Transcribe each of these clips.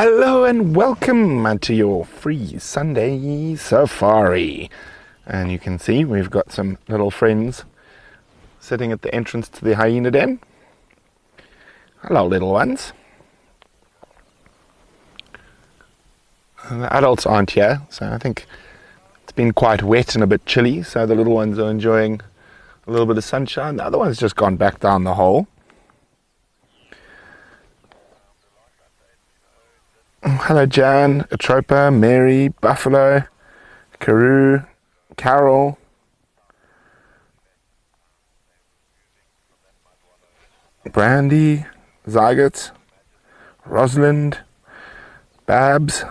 Hello and welcome to your free Sunday safari. And you can see we've got some little friends sitting at the entrance to the hyena den. Hello, little ones. And the adults aren't here, so I think it's been quite wet and a bit chilly, so the little ones are enjoying a little bit of sunshine. The other one's just gone back down the hole. Hello, Jan, Atropa, Mary, Buffalo, Karoo, Carol. Brandy, Zygot, Rosalind, Babs,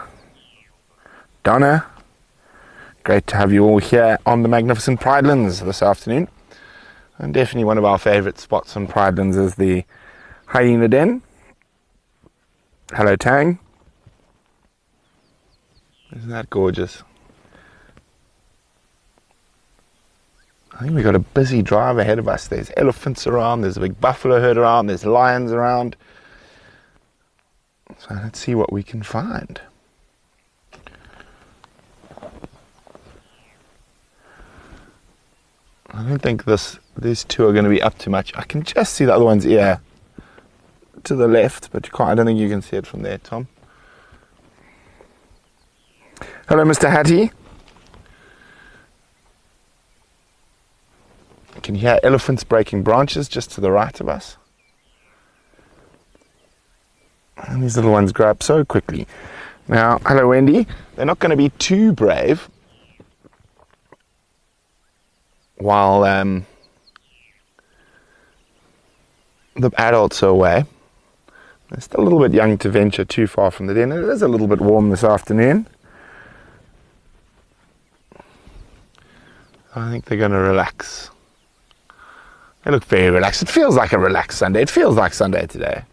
Donna. Great to have you all here on the magnificent Pridelands this afternoon. And definitely one of our favourite spots on Pridelands is the hyena den. Hello, Tang. Isn't that gorgeous? I think we've got a busy drive ahead of us. There's elephants around, there's a big buffalo herd around, there's lions around. So let's see what we can find. I don't think these two are going to be up too much. I can just see the other one's ear to the left, but I don't think you can see it from there, Tom. Hello, Mr. Hattie. You can hear elephants breaking branches just to the right of us. And these little ones grow up so quickly. Now, hello, Wendy. They're not going to be too brave while the adults are away. They're still a little bit young to venture too far from the den. It is a little bit warm this afternoon. I think they're going to relax. They look very relaxed. It feels like a relaxed Sunday. It feels like Sunday today.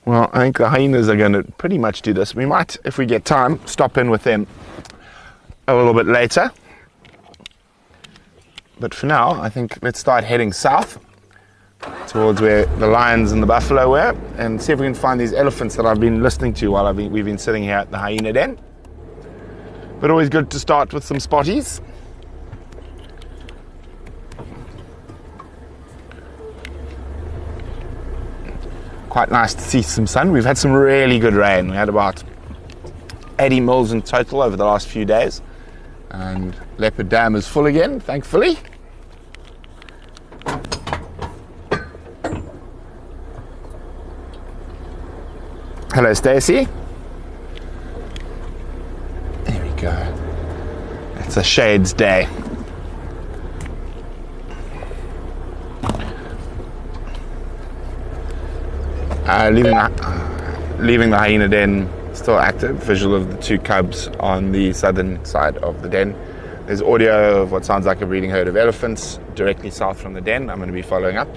Well, I think the hyenas are going to pretty much do this. We might, if we get time, stop in with them a little bit later. But for now, I think let's start heading south towards where the lions and the buffalo were, and see if we can find these elephants that I've been listening to while we've been sitting here at the hyena den. But always good to start with some spotties. Quite nice to see some sun. We've had some really good rain. We had about 80 mils in total over the last few days, and Leopard Dam is full again, thankfully. Hello, Stacey. There we go. It's a shades day. Leaving the hyena den still active. Visual of the two cubs on the southern side of the den. There's audio of what sounds like a breeding herd of elephants directly south from the den. I'm going to be following up.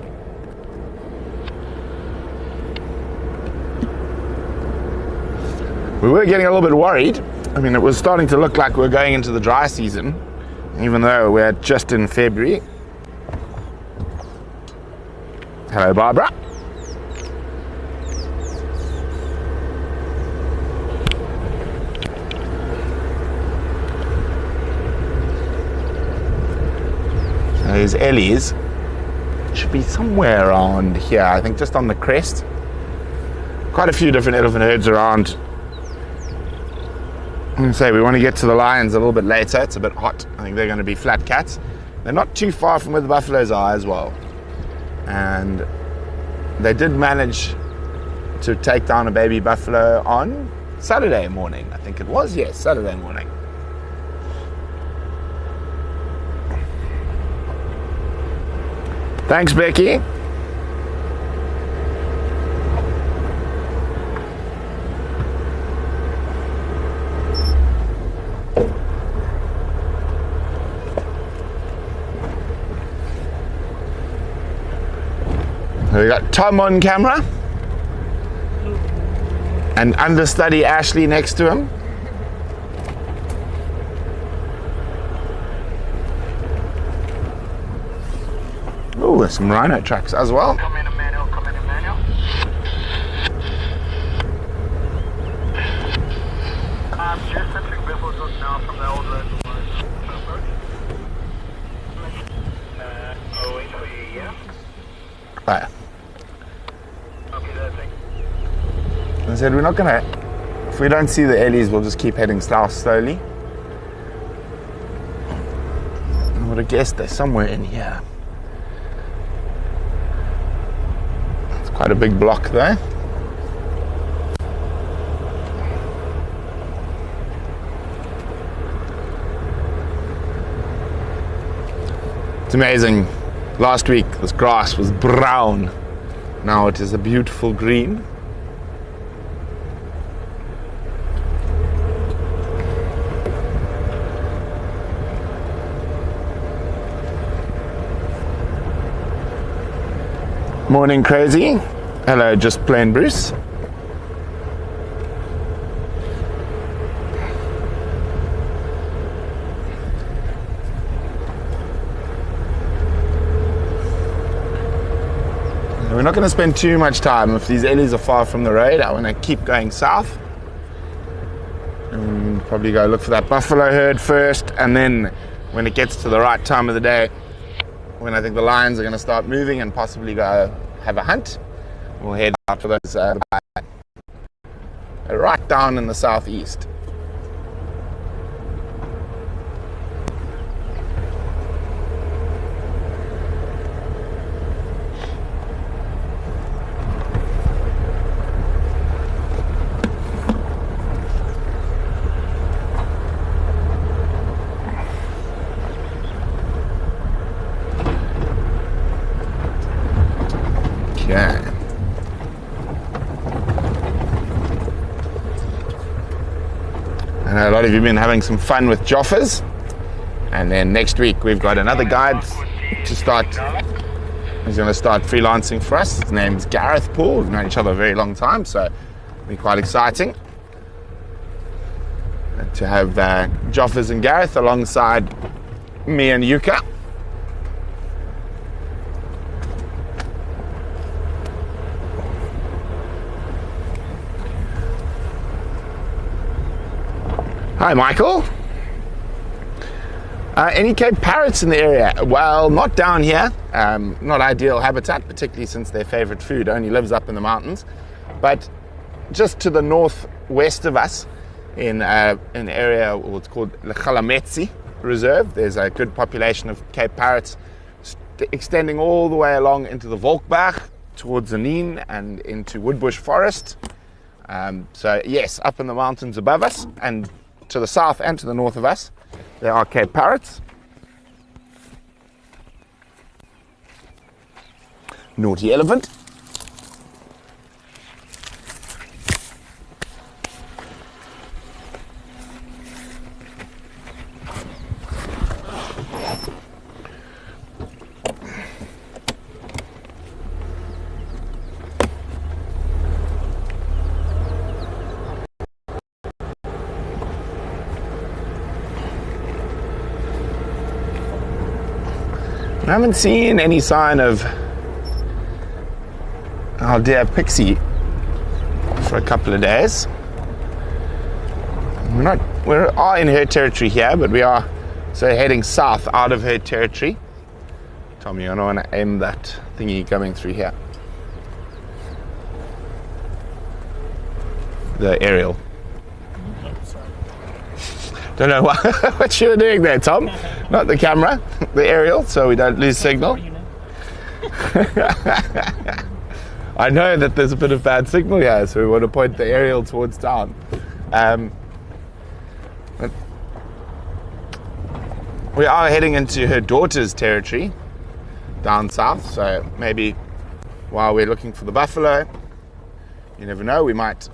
We were getting a little bit worried. I mean, it was starting to look like we were going into the dry season, even though we're just in February. Hello, Barbara. There's Ellie's. Should be somewhere around here, I think, just on the crest. Quite a few different elephant herds around. I'm going to say we want to get to the lions a little bit later. It's a bit hot. I think they're going to be flat cats. They're not too far from where the buffaloes are as well. And they did manage to take down a baby buffalo on Saturday morning. I think it was, yes, Saturday morning. Thanks, Becky. We got Tom on camera and understudy Ashley next to him. there's some rhino tracks as well. Come in a manual, come in a manual. Just entering Biffleshoek now from the old reservoir. Wait for you, yeah? Right. Okay, that's it. I said we're not gonna, if we don't see the ellies, we'll just keep heading south slowly. I would have guessed they're somewhere in here. It's quite a big block though. It's amazing. Last week this grass was brown. Now it is a beautiful green. Morning, Crazy. Hello, just plain Bruce. We're not going to spend too much time. If these ellies are far from the road, I want to keep going south. And probably go look for that buffalo herd first, and then when it gets to the right time of the day, when I think the lions are going to start moving and possibly go have a hunt, we'll head out for those right down in the southeast. I know a lot of you have been having some fun with joffers, and then next week we've got another guide to start. He's going to start freelancing for us. His name's Gareth Paul. We've known each other a very long time, so it'll be quite exciting to have Joffers and Gareth alongside me and Yuka. Hi, Michael. Any Cape parrots in the area? Well, not down here. Not ideal habitat, particularly since their favorite food only lives up in the mountains. But just to the northwest of us, in an area what's called the Balule Reserve, there's a good population of Cape parrots extending all the way along into the Volkberg, towards Zanin and into Woodbush Forest. So yes, up in the mountains above us, and to the south and to the north of us, there are Cape parrots. Naughty elephant. I haven't seen any sign of our dear Pixie for a couple of days. We are in her territory here, but we are heading south out of her territory. Tommy, I don't want to aim that thingy coming through here. The aerial. Don't know what you were doing there, Tom. Not the camera, the aerial, so we don't lose signal. I know that there's a bit of bad signal here, so we want to point the aerial towards town. We are heading into her daughter's territory down south, so maybe while we're looking for the buffalo, you never know, we might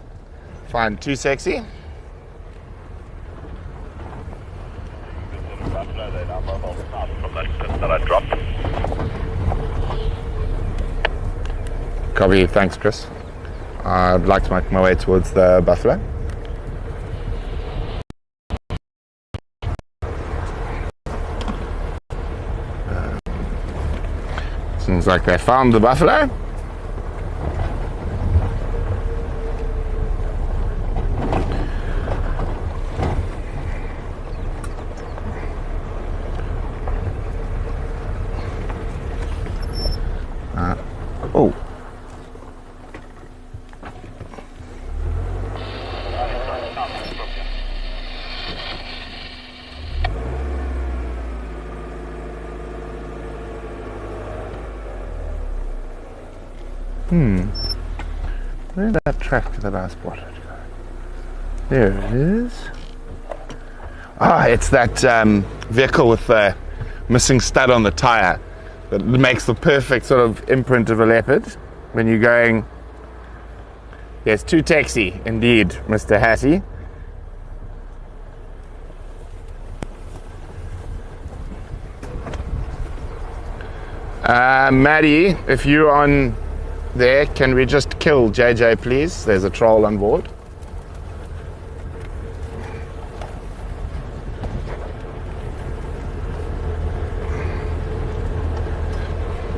find Too Sexy. That I dropped. Copy, thanks, Chris. I'd like to make my way towards the buffalo. Seems like they found the buffalo. Oh. Where's that track that I spotted? There it is. Ah, it's that vehicle with the missing stud on the tire that makes the perfect sort of imprint of a leopard when you're going. Yes, too taxi, indeed, Mr. Hattie. Maddie, if you're on there, can we just kill JJ, please? There's a troll on board.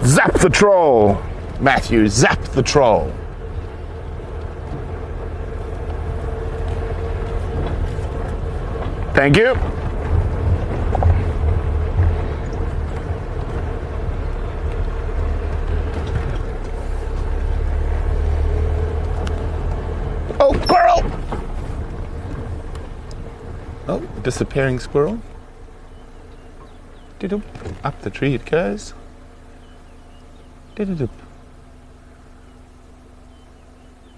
Zap the troll! Matthew, zap the troll. Thank you. Oh, squirrel! Oh, disappearing squirrel. Didoop. Up the tree it goes. Didoop.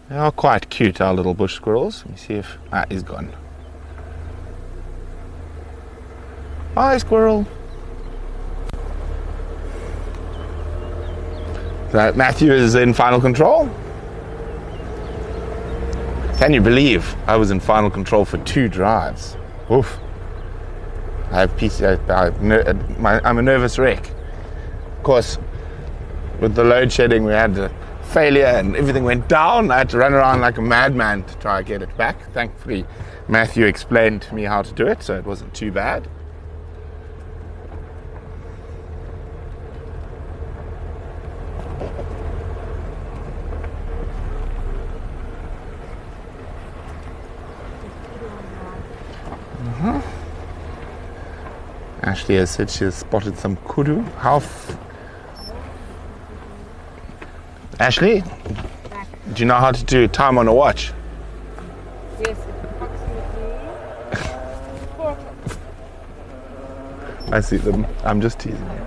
They are quite cute, our little bush squirrels. Let me see if... he's gone. Hi, squirrel. So Matthew is in final control. Can you believe I was in final control for 2 drives? Oof. I have I'm a nervous wreck. Of course, with the load shedding, we had a failure and everything went down. I had to run around like a madman to try and get it back. Thankfully, Matthew explained to me how to do it, so it wasn't too bad. Ashley has said she has spotted some kudu. Ashley, do you know how to do time on a watch? Yes, approximately 4 o'clock. I see them. I'm just teasing you.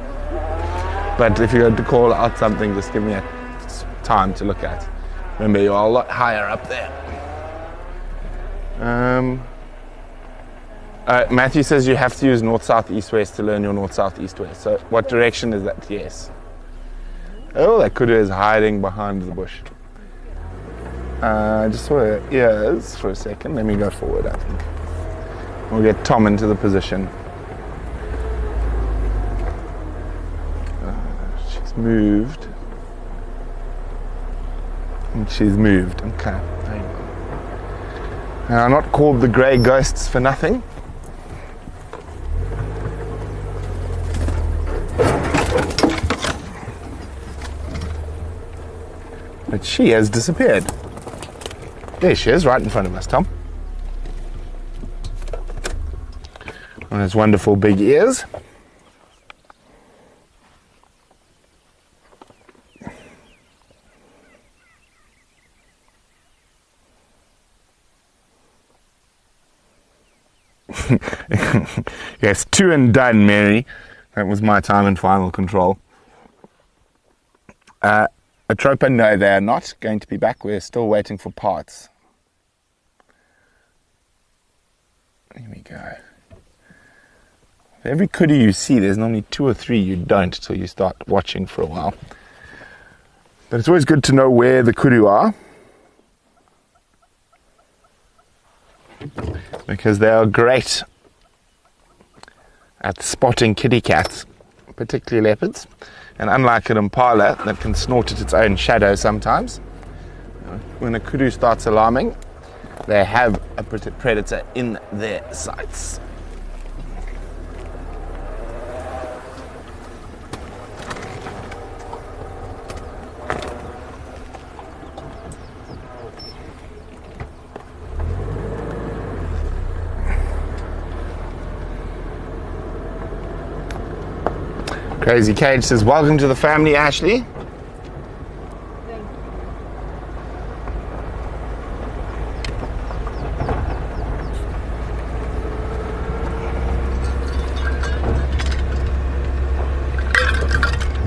But if you're going to call out something, just give me a time to look at. Remember, you're a lot higher up there. Matthew says you have to use north, south, east, west to learn your north, south, east, west. So what direction is that? Yes. Oh, that kudu is hiding behind the bush. I just saw her ears for a second. Let me go forward, I think. We'll get Tom into the position. She's moved. And she's moved. Okay. There you go. Now, I'm not called the grey ghosts for nothing. But she has disappeared. There she is, right in front of us, Tom. And those wonderful big ears. Yes, 2 and done, Mary. That was my time in final control. Atropa, no, they are not going to be back. We're still waiting for parts. Here we go. For every kudu you see, there's normally 2 or 3 you don't until you start watching for a while. But it's always good to know where the kudu are, because they are great at spotting kitty cats, particularly leopards. And unlike an impala that can snort at its own shadow sometimes, when a kudu starts alarming, they have a predator in their sights. Crazy Cage says, welcome to the family, Ashley. Thank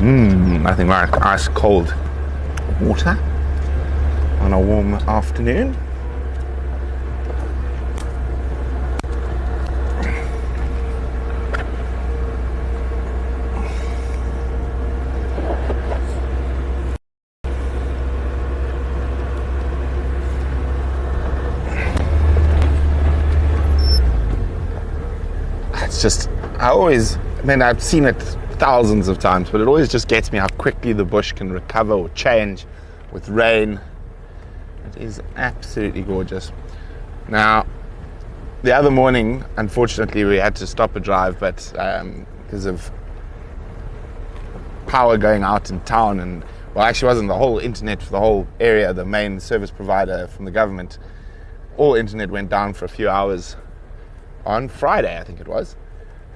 you. Nothing like ice cold water on a warm afternoon. It's just, I've seen it thousands of times, but it always just gets me how quickly the bush can recover or change with rain. It is absolutely gorgeous. Now, the other morning, unfortunately, we had to stop a drive, but because of power going out in town, and well, actually, it wasn't the whole internet for the whole area. The main service provider from the government, all internet went down for a few hours on Friday, I think it was,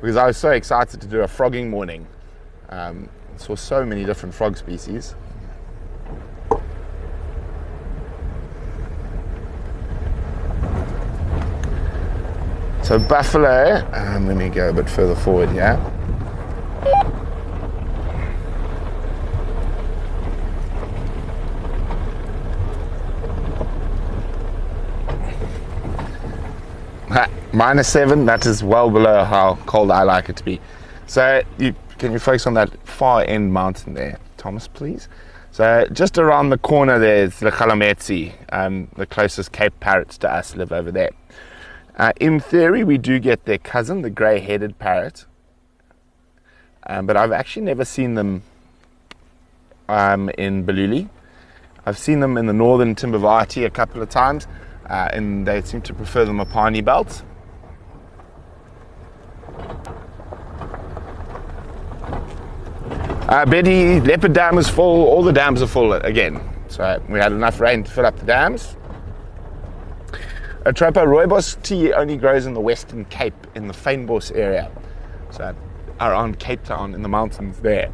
because I was so excited to do a frogging morning. Saw so many different frog species. So buffalo, let me go a bit further forward here. -7, that is well below how cold I like it to be. So can you focus on that far end mountain there, Thomas, please? So just around the corner there is the Khalametsi, the closest Cape parrots to us live over there. In theory, we do get their cousin, the grey-headed parrot, but I've actually never seen them in Balule. I've seen them in the northern Timbavati a couple of times, and they seem to prefer the Mopani belt. Betty, Leopard Dam is full, all the dams are full again. So we had enough rain to fill up the dams. Atropa rooibos tea only grows in the Western Cape, in the Fynbos area. So around Cape Town, in the mountains there.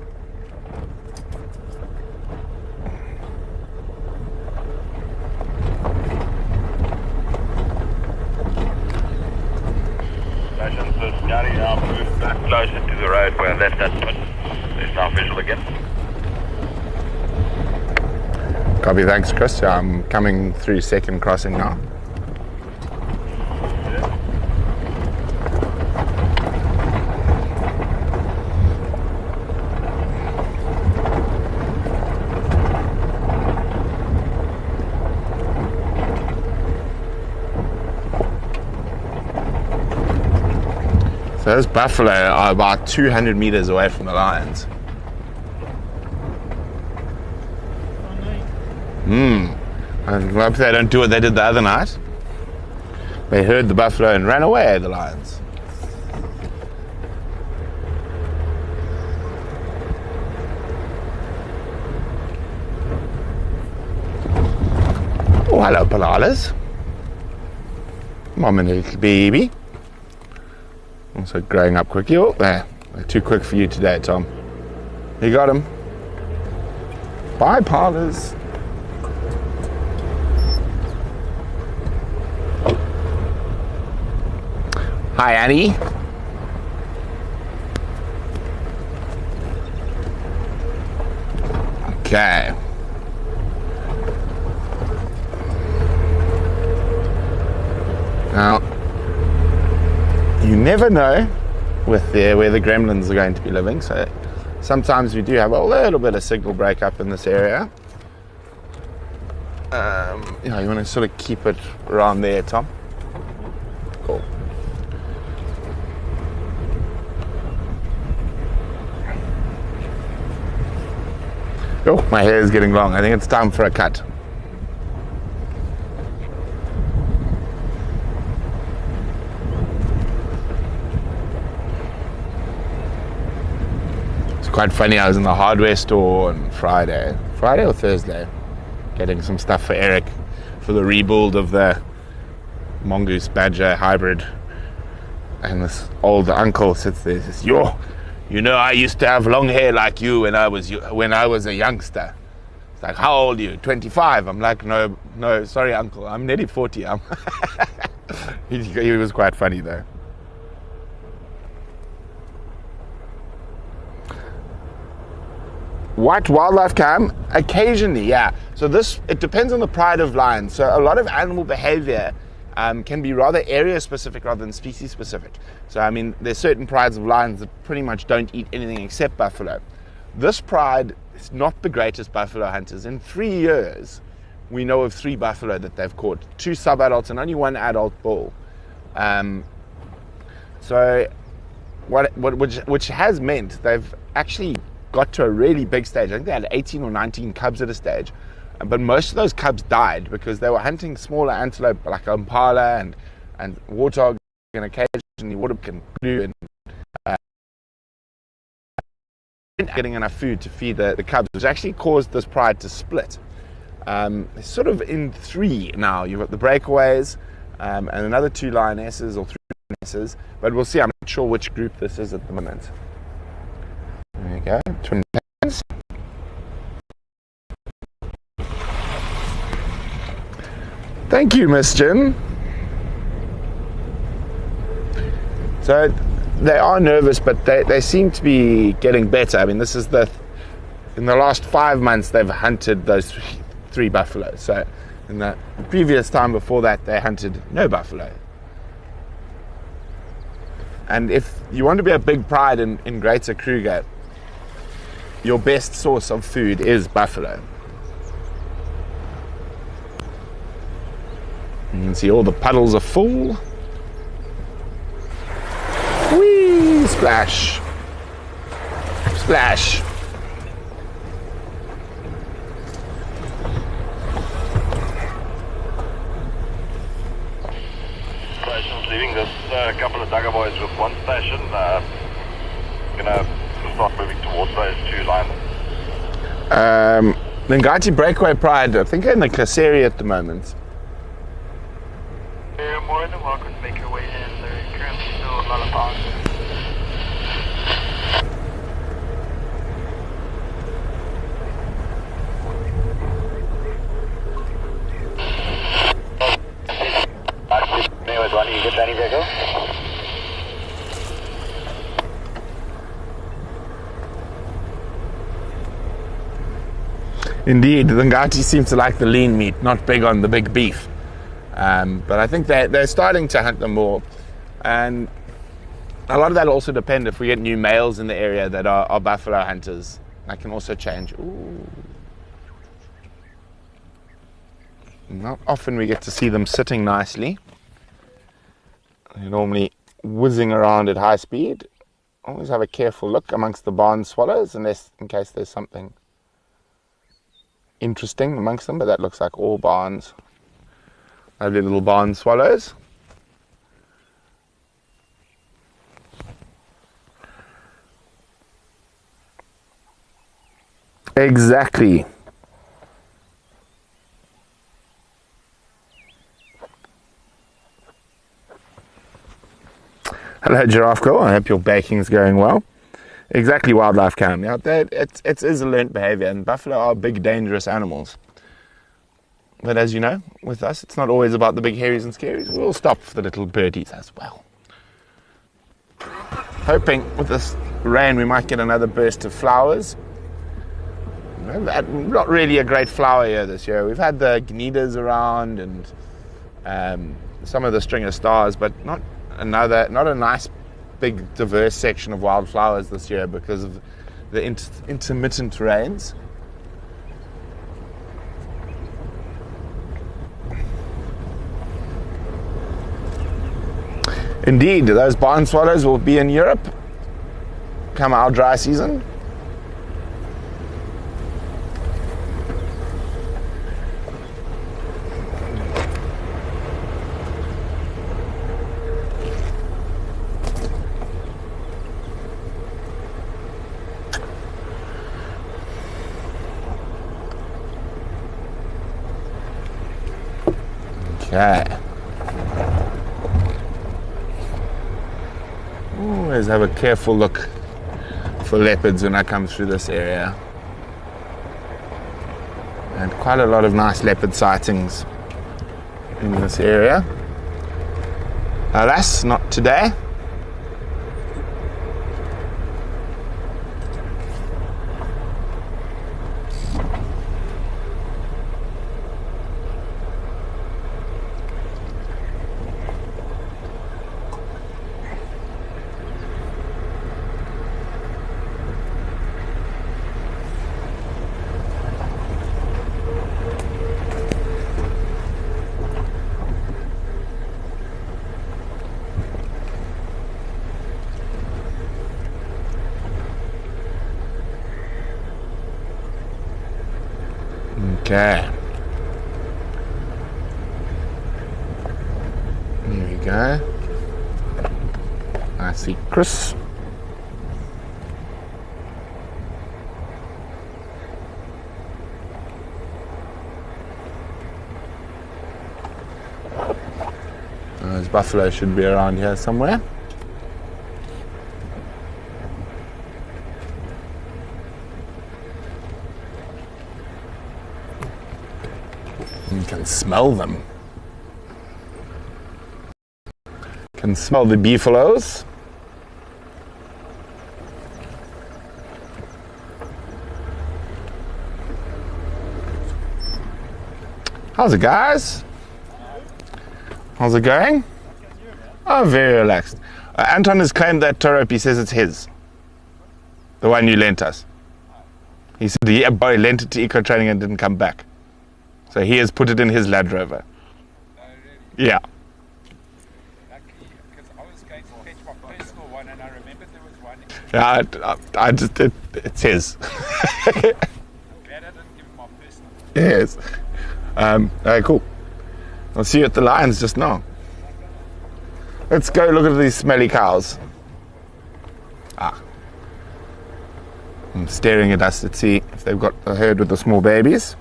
Scotty, I'll move back closer to the road where I left that put. There's now visual again. Copy, thanks, Chris. I'm coming through second crossing now. So those buffalo are about 200 meters away from the lions. I hope they don't do what they did the other night. They heard the buffalo and ran away, the lions. Oh, hello, Palalas. Mom and little baby. Also growing up quickly. Oh, there. They're too quick for you today, Tom. You got him. Bye, Parlors. Hi, Annie. Okay. Now, you never know with where the gremlins are going to be living, so sometimes we do have a little bit of signal breakup in this area. You want to sort of keep it around there, Tom. Cool. Oh, my hair is getting long. I think it's time for a cut. It's quite funny. I was in the hardware store on Friday or Thursday, getting some stuff for Eric for the rebuild of the Mongoose Badger hybrid. And this old uncle sits there and says, You know, I used to have long hair like you when I was a youngster. It's like, how old are you? 25. I'm like, no, sorry, uncle. I'm nearly 40. He was quite funny though. White wildlife cam, occasionally, yeah. So it depends on the pride of lions. So a lot of animal behavior can be rather area specific rather than species specific. So I mean, there's certain prides of lions that pretty much don't eat anything except buffalo. This pride is not the greatest buffalo hunters. In 3 years, we know of 3 buffalo that they've caught, 2 sub-adults and only 1 adult bull. So which has meant they've actually got to a really big stage. I think they had 18 or 19 cubs at a stage, but most of those cubs died because they were hunting smaller antelope like impala and warthog and occasionally waterbuck and blue and getting enough food to feed the cubs, which actually caused this pride to split. It's sort of in 3 now. You've got the breakaways and another 2 lionesses or 3 lionesses, but we'll see. I'm not sure which group this is at the moment. There you go, twin pens. Thank you, Miss Jin. So they are nervous, but they seem to be getting better. I mean, this is in the last 5 months they've hunted those 3 buffalo. So in the previous time before that, they hunted no buffalo. And if you want to be a big pride in Greater Kruger, your best source of food is buffalo. You can see all the puddles are full. Whee! Splash! Splash! Station's leaving. There's a couple of Duggar boys with 1 station. Gonna start moving towards those 2 lines. The Ngati Breakaway Pride, I think, are in the Kaseri at the moment. You're more than welcome to make your way in. They're currently still a lot of ponds. You get any vehicle? Indeed, the Ngati seem to like the lean meat, not big on the big beef. But I think they're starting to hunt them more. And a lot of that will also depend if we get new males in the area that are buffalo hunters. That can also change. Ooh. Not often we get to see them sitting nicely. They're normally whizzing around at high speed. Always have a careful look amongst the barn swallows in case there's something interesting amongst them, but that looks like all barns. Lovely little barn swallows. Exactly. Hello, Giraffe Girl. I hope your baking's going well. Exactly, wildlife cam. Yeah, it is a learned behavior, and buffalo are big, dangerous animals. But as you know, with us, it's not always about the big hairies and scaries. We'll stop for the little birdies as well. Hoping with this rain we might get another burst of flowers. Not really a great flower year this year. We've had the gnedas around and some of the stringer stars, but not a nice big diverse section of wildflowers this year because of the intermittent rains. Indeed, those barn swallows will be in Europe come our dry season. Okay. Always have a careful look for leopards when I come through this area. And quite a lot of nice leopard sightings in this area. Alas, not today. Okay. Here we go. I see Chris. Those buffalo should be around here somewhere. You can smell them. Can smell the beefaloes. How's it, guys? How's it going? Oh, very relaxed. Anton has claimed that tow rope. He says it's his. The one you lent us. He said he lent it to EcoTraining and didn't come back. So he has put it in his Land Rover. Oh, really? Yeah. Lucky, because I was going to fetch my personal one and I remembered there was one. Yeah, it's his. I'm glad I didn't give him my personal. Yes. Alright, cool. I'll see you at the lions just now. Let's go look at these smelly cows. I'm staring at us to see if they've got a herd with the small babies.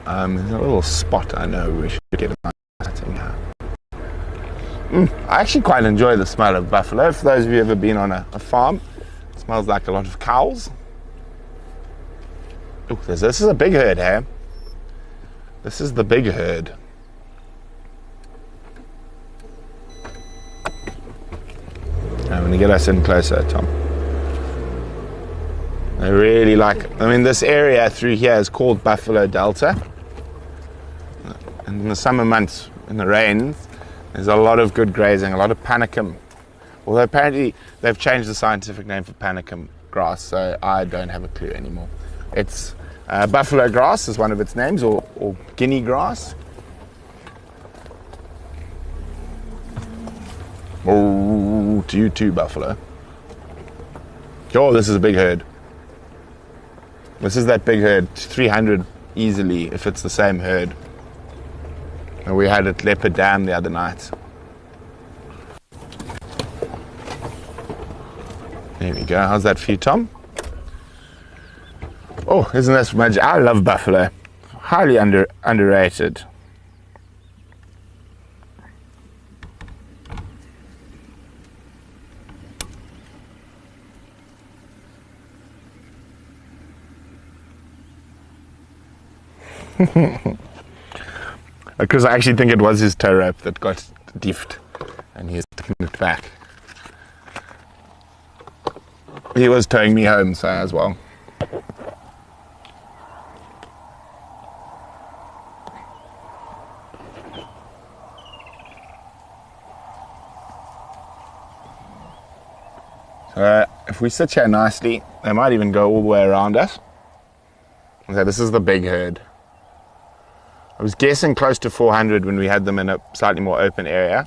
There's a little spot I know we should get a nice thing here. I actually quite enjoy the smell of buffalo. For those of you who have ever been on a farm, it smells like a lot of cows. Ooh, this is a big herd here. This is the big herd. I'm going to get us in closer, Tom. I really like, this area through here is called Buffalo Delta. And in the summer months, in the rains, there's a lot of good grazing, a lot of panicum. Although apparently they've changed the scientific name for panicum grass, so I don't have a clue anymore. It's buffalo grass is one of its names, or guinea grass. Oh, to you too, buffalo. Oh, this is a big herd. This is that big herd, 300 easily if it's the same herd. And we had at Leopard Dam the other night. There we go. How's that for you, Tom? Oh, isn't this magic? I love buffalo. Highly underrated. Because I actually think it was his tow rope that got diffed and he's taking it back. He was towing me home, so as well. So if we sit here nicely, they might even go all the way around us. Okay, this is the big herd. I was guessing close to 400 when we had them in a slightly more open area.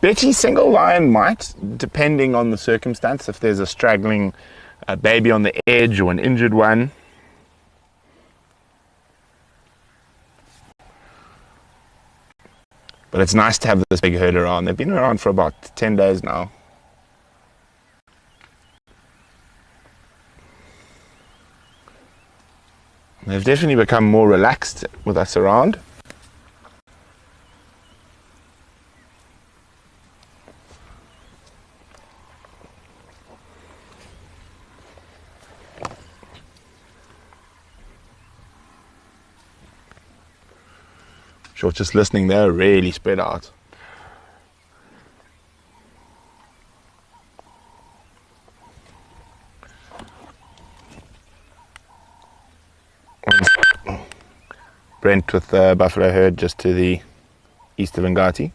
Betty single lion might, depending on the circumstance, if there's a straggling baby on the edge or an injured one. But it's nice to have this big herd around. They've been around for about 10 days now. They've definitely become more relaxed with us around. Sure, just listening, they're really spread out. Brent with the buffalo herd just to the east of Ngati.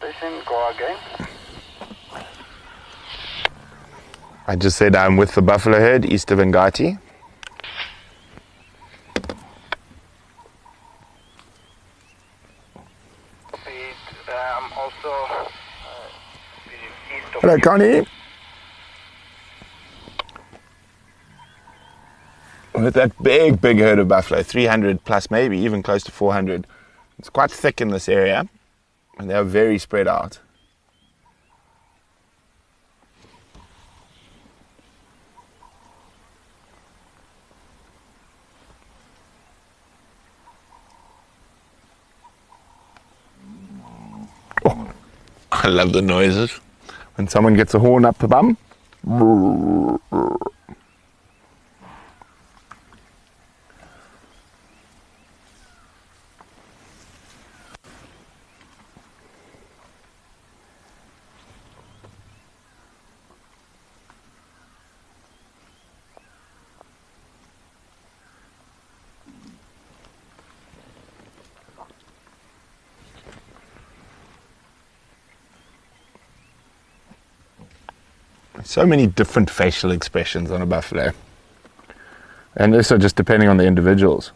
Listen, go again. I just said I'm with the buffalo herd east of Ngati. Also east of Hello, Connie. With that big herd of buffalo, 300 plus, maybe even close to 400. It's quite thick in this area, and they're very spread out. Oh, I love the noises. When someone gets a horn up the bum. So many different facial expressions on a buffalo, and also just depending on the individuals.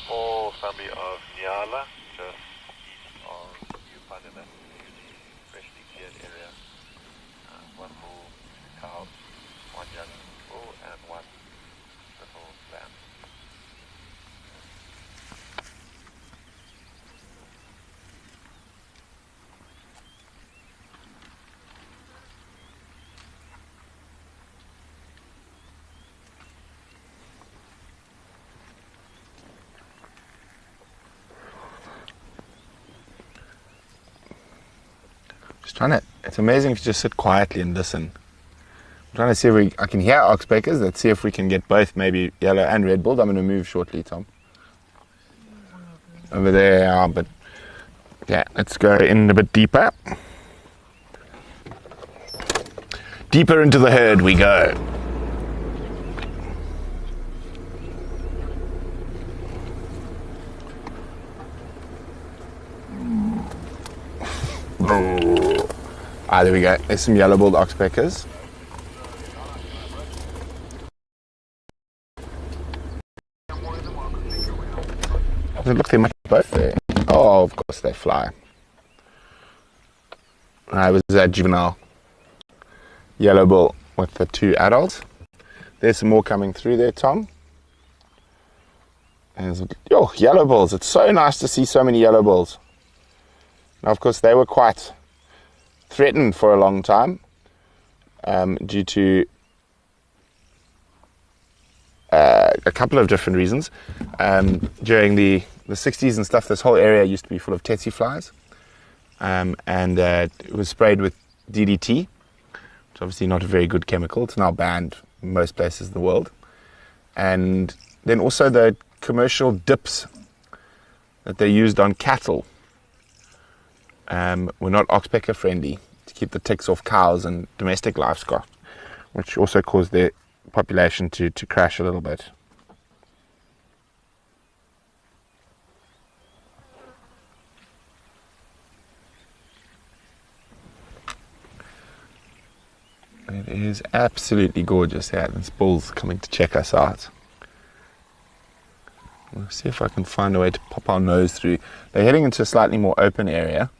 Small family of Nyala, just east of Pridelands, freshly cleared area. One bull, two cows, one young bull, and one little lamb. It's amazing if you just sit quietly and listen. I'm trying to see if I can hear oxpeckers. Let's see if we can get both, maybe yellow and red billed. I'm going to move shortly, Tom. Over there, yeah, but yeah, let's go in a bit deeper. Deeper into the herd we go. Ah, there we go. There's some yellow-billed oxpeckers. Look, they might be both there. Oh, of course they fly. It was that juvenile yellow bull with the two adults. There's some more coming through there, Tom. And yellow bulls. It's so nice to see so many yellow bulls. Now, of course, they were quite threatened for a long time due to a couple of different reasons. During the 60s and stuff, this whole area used to be full of tsetse flies, and it was sprayed with DDT, which is obviously not a very good chemical. It's now banned in most places in the world. And then also the commercial dips that they used on cattle were not oxpecker friendly to keep the ticks off cows and domestic livestock, which also caused their population to crash a little bit. It is absolutely gorgeous. Yeah, this bull's coming to check us out. Let's see if I can find a way to pop our nose through. They're heading into a slightly more open area.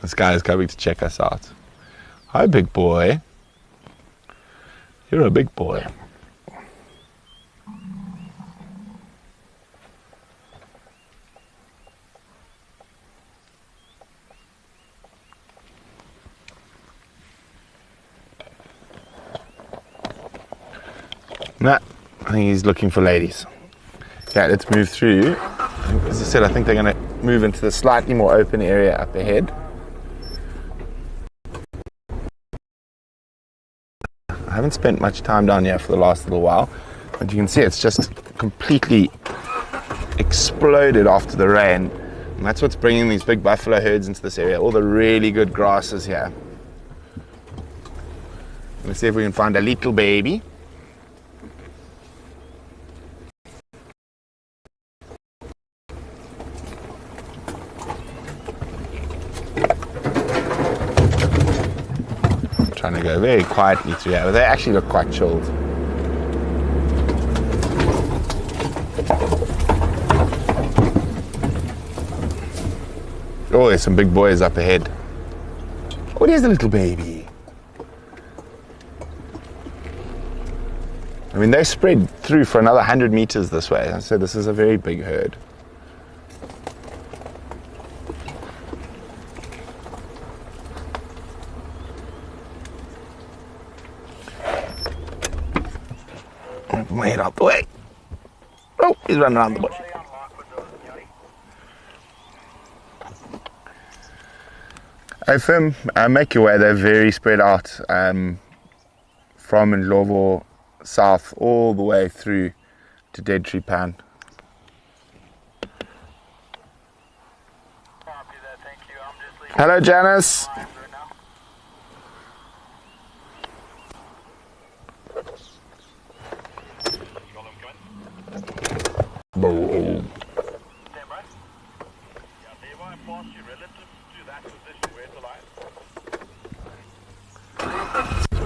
This guy is coming to check us out. Hi, big boy. You're a big boy. Nah, I think he's looking for ladies. Okay, let's move through. As I said, I think they're going to move into the slightly more open area up ahead. I haven't spent much time down here for the last little while, but you can see it's just completely exploded after the rain, and that's what's bringing these big buffalo herds into this area. All the really good grasses here. Let's see if we can find a little baby. Trying to go very quietly through here, but they actually look quite chilled. Oh, there's some big boys up ahead. Oh, there's the little baby. I mean, they spread through for another 100 meters this way, so this is a very big herd. My head out the way. Oh, he's running around the bush. Make your way. They're very spread out from Ndlovu south all the way through to Dead Tree Pan. Hello, Janice. Boom.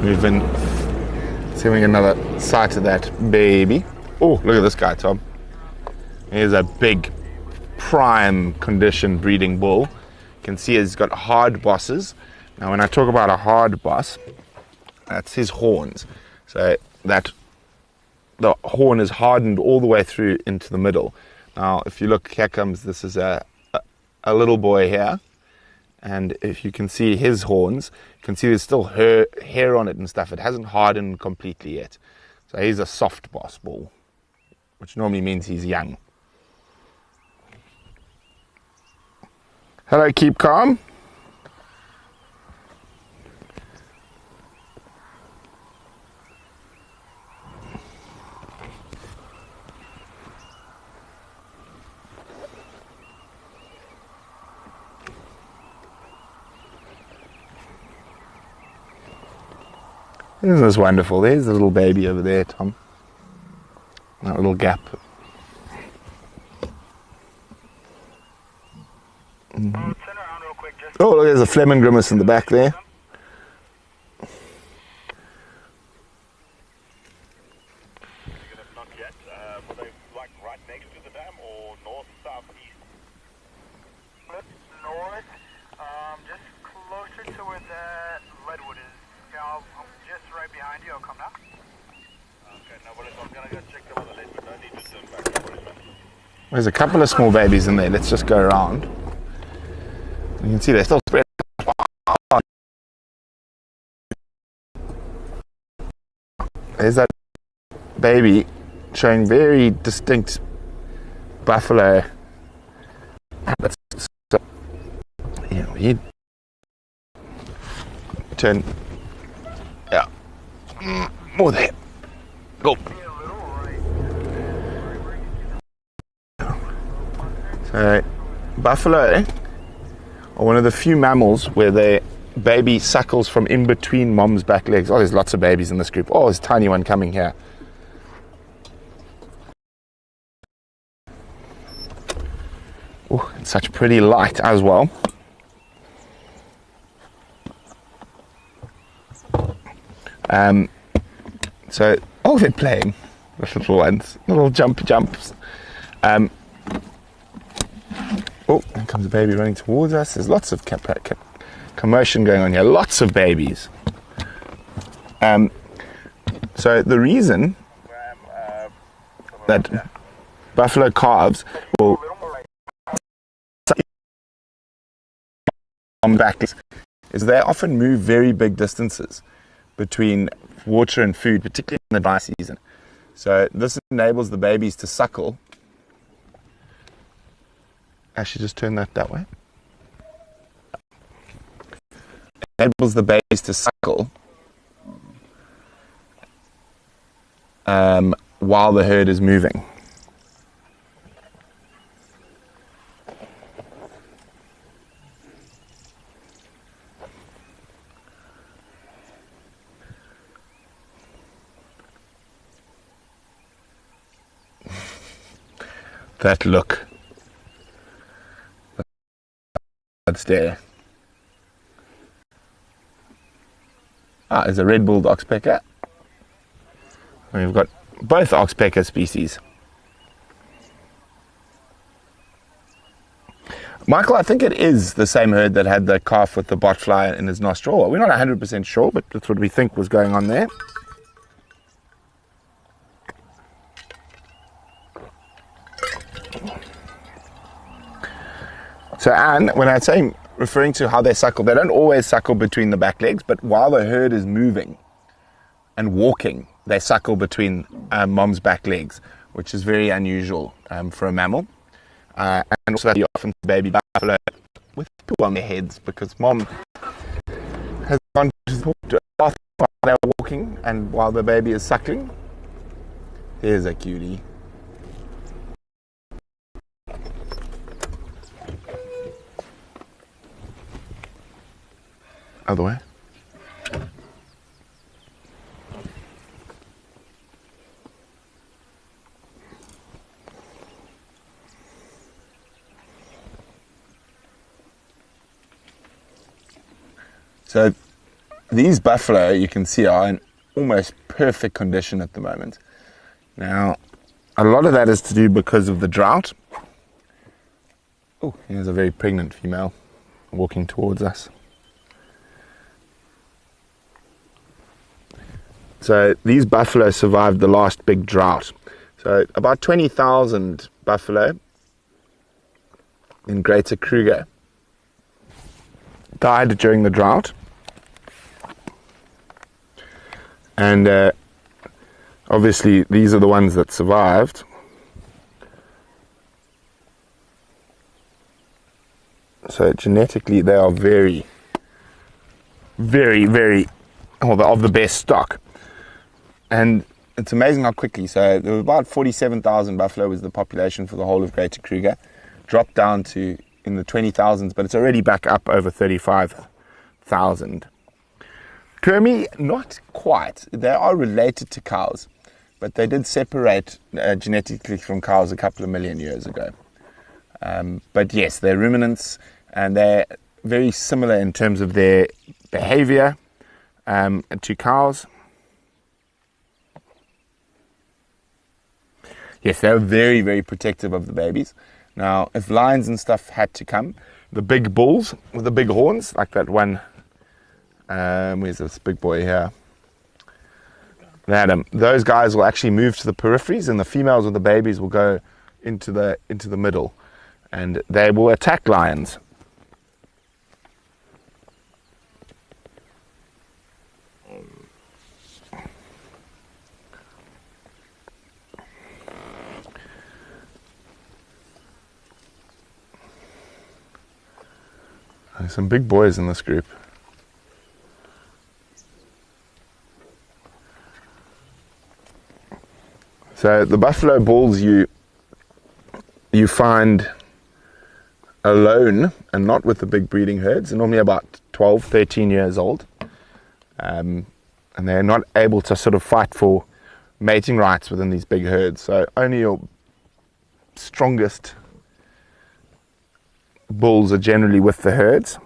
We've been seeing another sight of that baby. Oh, look at this guy, Tom. Here's a big prime condition breeding bull. You can see he's got hard bosses. Now when I talk about a hard boss, that's his horns. So that the horn is hardened all the way through into the middle. Now if you look, here comes, this is a little boy here. And if you can see his horns, you can see there's still hair on it and stuff. It hasn't hardened completely yet. So he's a soft boss bull, which normally means he's young. Hello, keep calm. Isn't this wonderful? There's the little baby over there, Tom. That little gap. Oh, look, there's a Fleming grimace in the back there. Not yet. Were they like right next to the dam or north, south, east? North, just closer to where that redwood is. Okay, I'm just right behind you. I'll come now. Okay, now well, I'm gonna go check them on the left, but no need to turn back. There's a couple of small babies in there. Let's just go around. You can see they're still spread. There's that baby showing very distinct buffalo. So, yeah, he turn. Yeah, more there. Go. So, buffalo are one of the few mammals where their baby suckles from in between mom's back legs. Oh, there's lots of babies in this group. Oh, there's a tiny one coming here. Oh, it's such pretty light as well. So, oh, they're playing. The little ones, little jumps. Oh, here comes a baby running towards us. There's lots of commotion going on here. Lots of babies. So the reason that buffalo calves will on back is they often move very big distances between water and food, particularly in the dry season. So this enables the babies to suckle. Actually, just turn that way. Enables the babies to suckle while the herd is moving. That look. That's there. There's a red-billed oxpecker. We've got both oxpecker species. Michael, I think it is the same herd that had the calf with the botfly in his nostril. We're not 100% sure, but that's what we think was going on there. So, Anne, when I say referring to how they suckle, they don't always suckle between the back legs, but while the herd is moving and walking, they suckle between mom's back legs, which is very unusual for a mammal. And also you often see baby buffalo with poo on their heads because mom has gone to the bath while they're walking and while the baby is suckling. There's a cutie. Other way. So these buffalo, you can see, are in almost perfect condition at the moment. Now, a lot of that is to do because of the drought. Oh, here's a very pregnant female walking towards us. So these buffalo survived the last big drought. So about 20,000 buffalo in Greater Kruger died during the drought. And obviously these are the ones that survived. So genetically they are very, very, very, well, of the best stock. And it's amazing how quickly, so there were about 47,000 buffalo was the population for the whole of Greater Kruger, dropped down to in the 20,000s, but it's already back up over 35,000. Kermi, not quite. They are related to cows, but they did separate genetically from cows a couple of million years ago. But yes, they're ruminants, and they're very similar in terms of their behavior to cows. Yes, they're very, very protective of the babies. Now, if lions and stuff had to come, the big bulls with the big horns, like that one, where's this big boy here? Those guys will actually move to the peripheries, and the females with the babies will go into the middle, and they will attack lions. There's some big boys in this group. So the buffalo bulls you find alone and not with the big breeding herds. They're normally about 12, 13 years old. And they're not able to sort of fight for mating rights within these big herds. So only your strongest bulls are generally with the herds.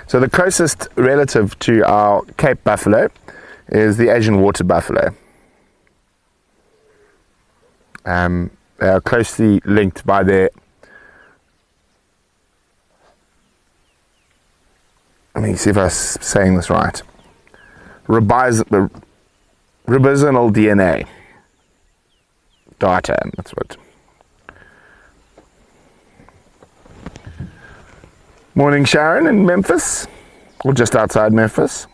So the closest relative to our Cape buffalo is the Asian water buffalo. They are closely linked by their, let me see if I'm saying this right, ribosomal DNA data, that's what. Morning, Sharon, in Memphis, or just outside Memphis.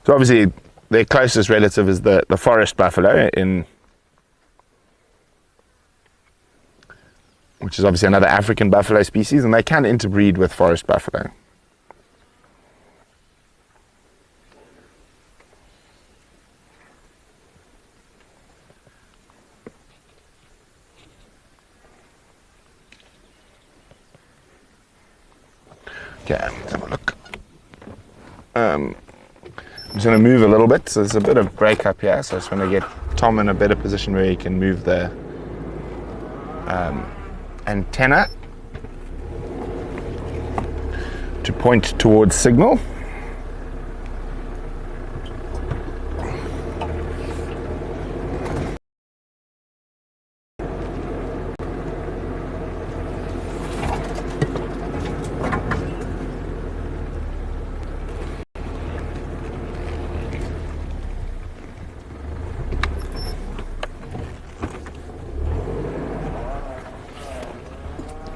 So obviously their closest relative is the forest buffalo, which is obviously another African buffalo species, and they can interbreed with forest buffalo. Okay, let's have a look. I'm just going to move a little bit, so there's a bit of break up here, so I just want to get Tom in a better position where he can move the antenna to point towards signal.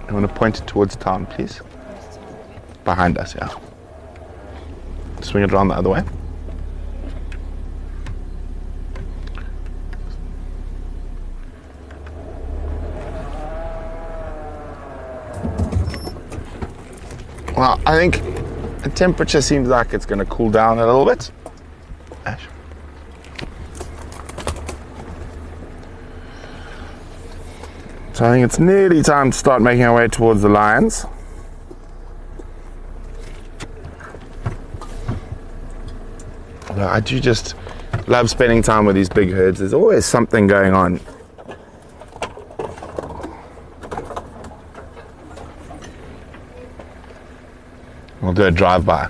I want to point it towards town, please. Behind us, yeah. Swing it around the other way. Well, I think the temperature seems like it's going to cool down a little bit. Ash. So I think it's nearly time to start making our way towards the lions. Although I do just love spending time with these big herds. There's always something going on. We'll do a drive-by.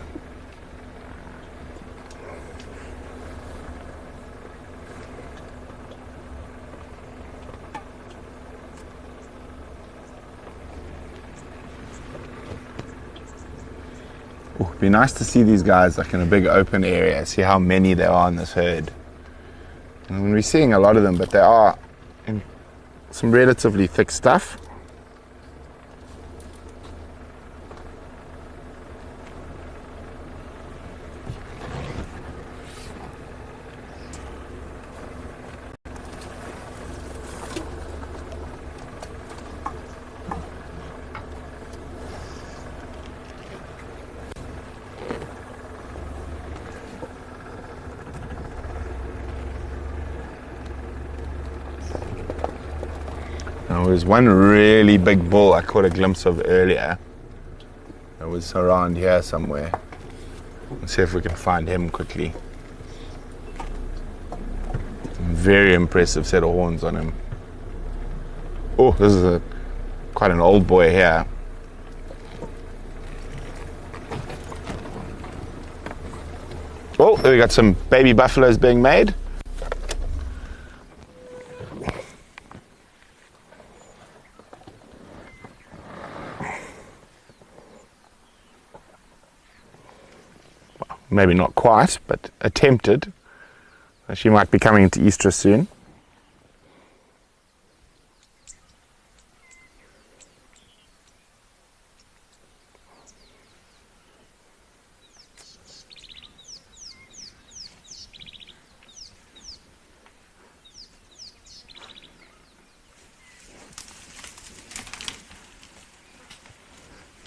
It'd be nice to see these guys like in a big open area, see how many there are in this herd. And we're seeing a lot of them, but they are in some relatively thick stuff. There was one really big bull I caught a glimpse of earlier. It was around here somewhere. Let's see if we can find him quickly. Very impressive set of horns on him. Oh, this is quite an old boy here. Oh, we got some baby buffaloes being made. Maybe not quite, but attempted. She might be coming into estrus soon.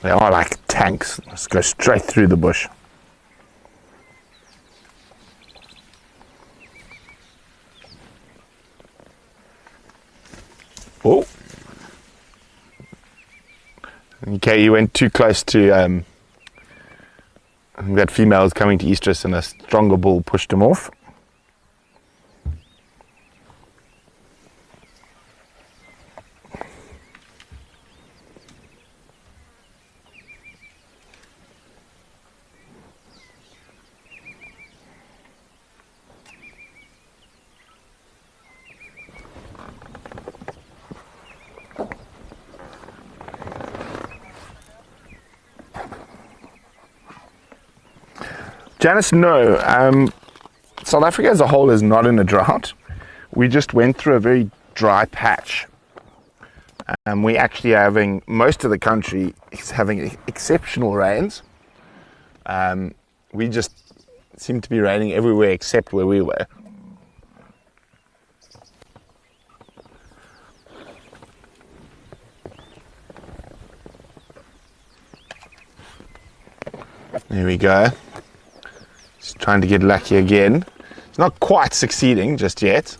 They are like tanks. Let's go straight through the bush. Oh, okay, you went too close to, that female is coming to estrus and a stronger bull pushed him off. Janice, no. South Africa as a whole is not in a drought. We just went through a very dry patch. We actually having, most of the country is having exceptional rains. We just seem to be raining everywhere except where we were. There we go. Just trying to get lucky again. It's not quite succeeding just yet.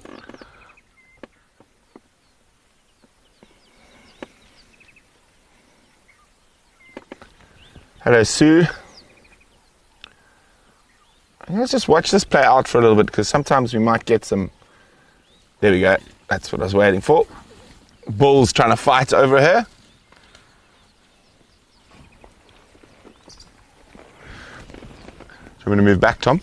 Hello, Sue. Let's just watch this play out for a little bit, because sometimes we might get some... There we go. That's what I was waiting for. Bull's trying to fight over her. So I'm going to move back, Tom.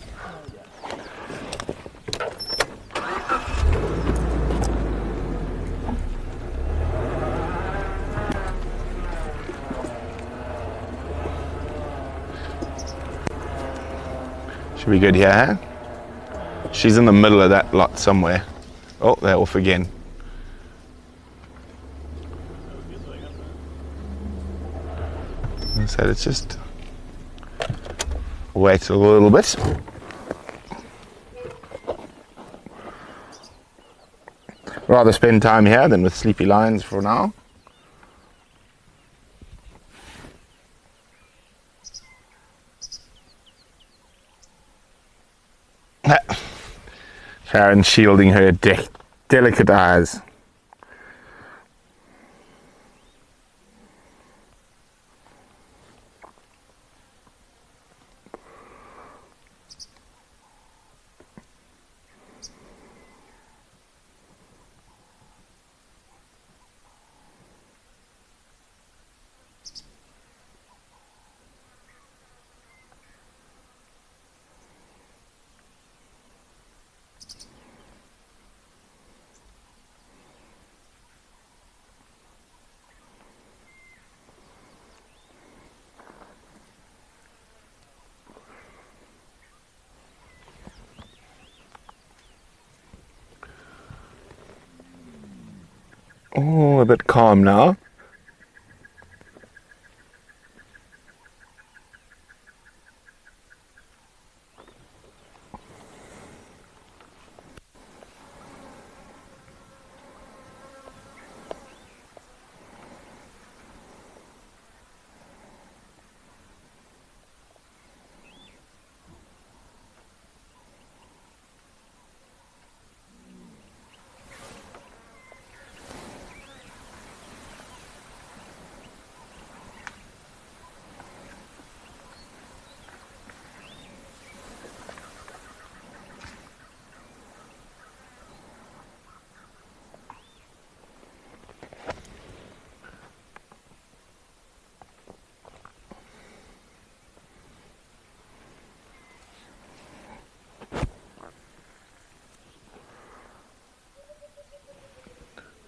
Should be good here, huh? She's in the middle of that lot somewhere. Oh, they're off again. So let's just wait a little bit. Rather spend time here than with sleepy lions for now. Sharon shielding her delicate eyes. Oh, a bit calm now.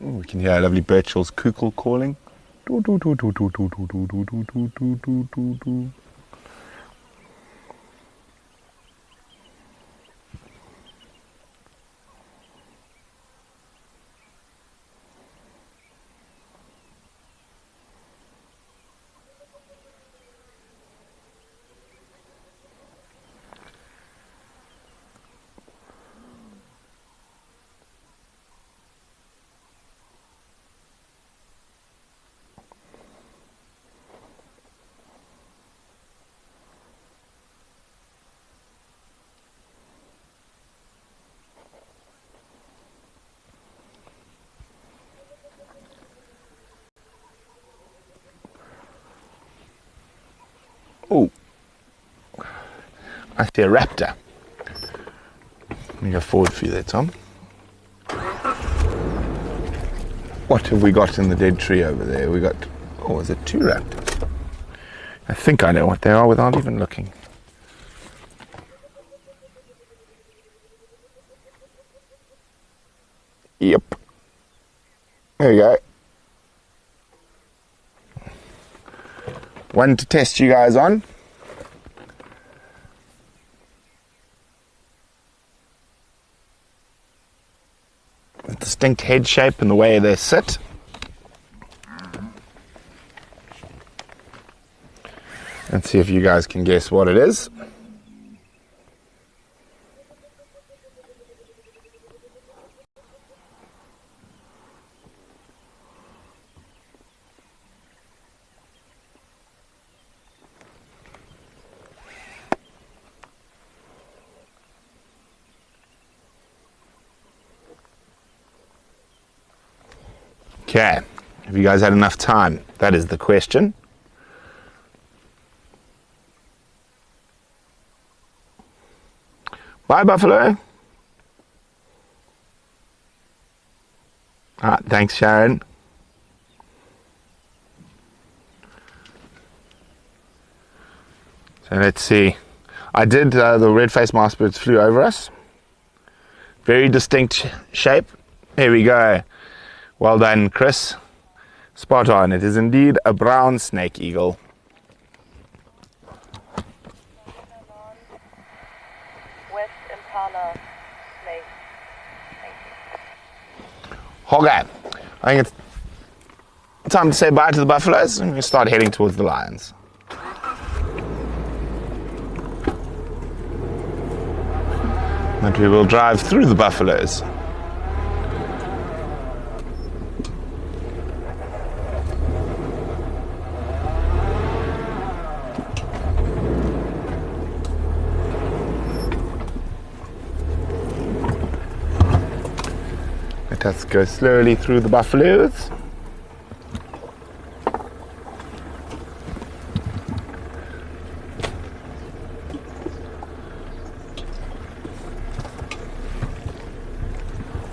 Oh, we can hear a lovely Birchall's cuckoo calling. Do, do, do, do, do, do, do, do, do, do, do, do, do, do. Oh, I see a raptor. Let me go forward for you there, Tom. What have we got in the dead tree over there? We got, oh, is it two raptors? I think I know what they are without even looking. Yep. There we go. One to test you guys on. distinct head shape and the way they sit. Let's see if you guys can guess what it is. Okay, have you guys had enough time? That is the question. Bye, buffalo. Thanks, Sharon. So let's see. I did, the red-faced marspirits flew over us. Very distinct shape. Here we go. Well done, Chris. Spot on. It is indeed a brown snake eagle. West Impala snake. Okay. I think it's time to say bye to the buffaloes and we start heading towards the lions. And we will drive through the buffaloes. Let us go slowly through the buffaloes.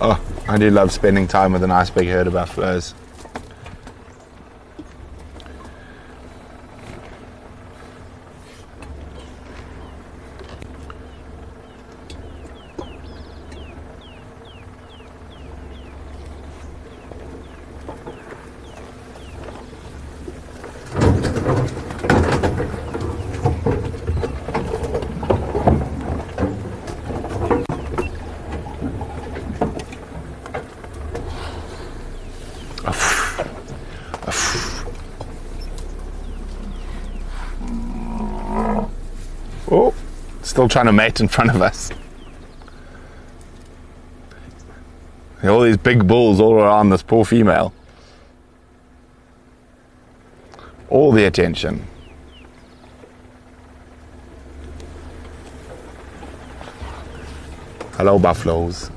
Oh, I do love spending time with a nice big herd of buffaloes. Oh, still trying to mate in front of us. All these big bulls all around this poor female. All the attention. Hello, buffaloes.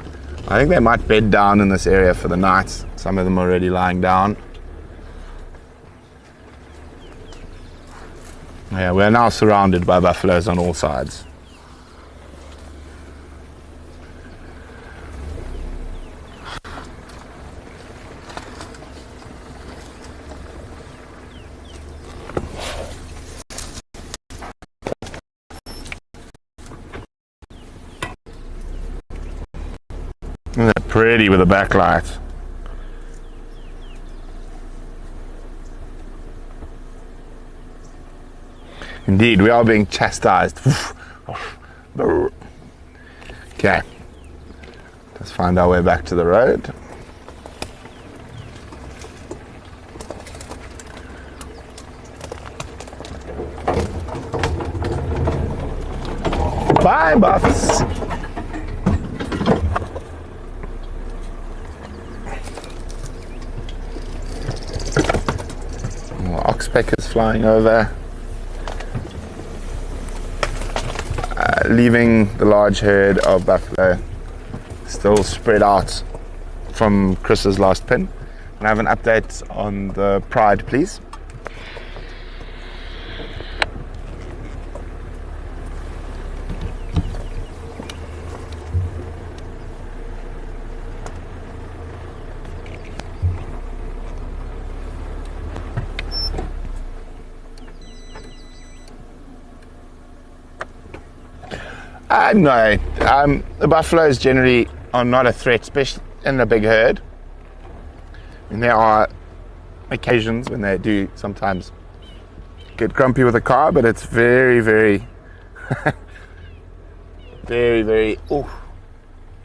I think they might bed down in this area for the night. Some of them are already lying down. Yeah, we're now surrounded by buffaloes on all sides. Isn't that pretty with a backlight? Indeed, we are being chastised. Okay, let's find our way back to the road. Bye, buffs. Oxpeckers flying over. Leaving the large herd of buffalo still spread out from Chris's last pin. Can I have an update on the Pride, please? No, the buffaloes generally are not a threat, especially in a big herd. And there are occasions when they do sometimes get grumpy with a car, but it's very, very, very, very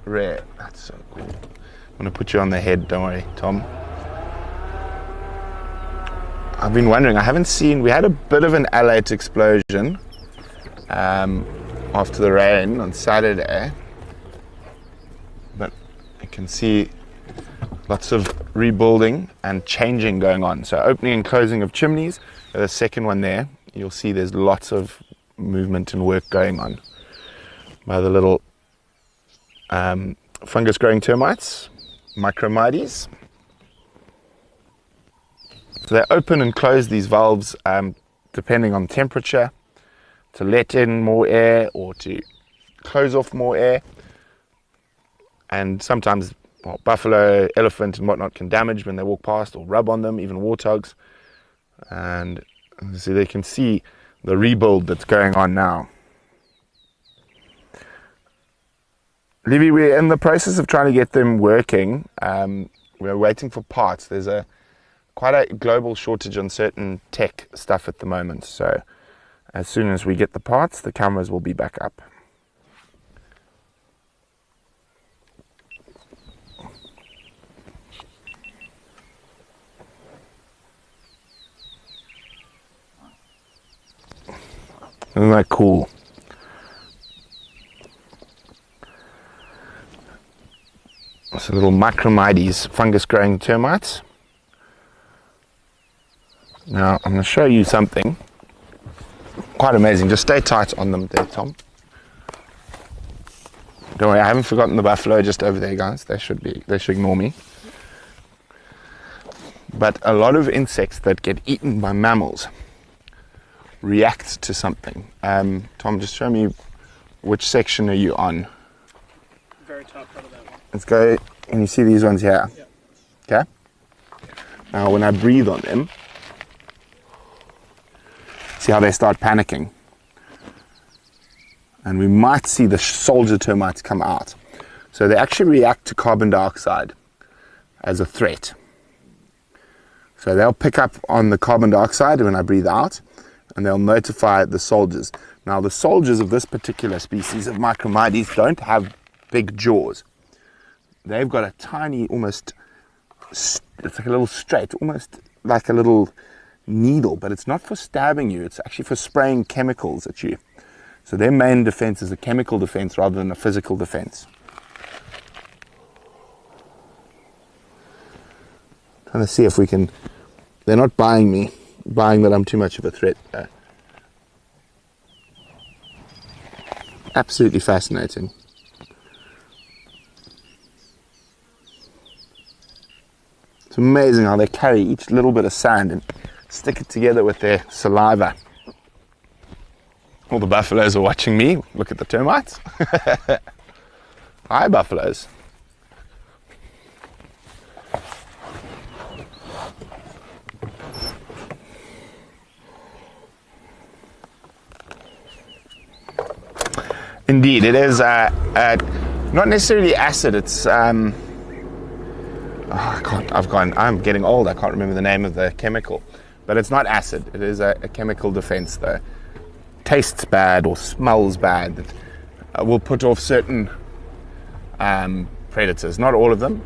rare. That's so cool. I'm going to put you on the head, don't worry, Tom. I've been wondering, I haven't seen, we had a bit of an alate explosion after the rain on Saturday, but I can see lots of rebuilding and changing going on. So opening and closing of chimneys, the second one there, you'll see there's lots of movement and work going on by the little fungus growing termites, Micromydes. So they open and close these valves depending on temperature, to let in more air or to close off more air. And sometimes buffalo, elephant and whatnot can damage when they walk past or rub on them, even warthogs. And so they can see the rebuild that's going on now. Livy, we're in the process of trying to get them working. We're waiting for parts. There's quite a global shortage on certain tech stuff at the moment. So as soon as we get the parts, the cameras will be back up. Isn't that cool? So little Micromydes, fungus growing termites. Now I'm going to show you something quite amazing. Just stay tight on them there, Tom. Don't worry, I haven't forgotten the buffalo just over there, guys. They should ignore me. But a lot of insects that get eaten by mammals react to something. Tom, just show me, which section are you on? Very top part of that one. Let's go, and you see these ones here? Yeah. Okay? Now when I breathe on them, see how they start panicking? And we might see the soldier termites come out. So they actually react to carbon dioxide as a threat. So they'll pick up on the carbon dioxide when I breathe out, and they'll notify the soldiers. Now the soldiers of this particular species of Micromydes don't have big jaws. They've got a tiny, almost, it's like a little straight, almost like a little needle, but it's not for stabbing you, it's actually for spraying chemicals at you. So their main defense is a chemical defense rather than a physical defense. Trying to see if we can, they're not buying that I'm too much of a threat though. Absolutely fascinating. It's amazing how they carry each little bit of sand and stick it together with their saliva. All the buffaloes are watching me. Look at the termites. Hi, buffaloes. Indeed, it is not necessarily acid. It's I'm getting old. I can't remember the name of the chemical, but it's not acid. It is a chemical defense, though. Tastes bad or smells bad. That will put off certain predators. Not all of them.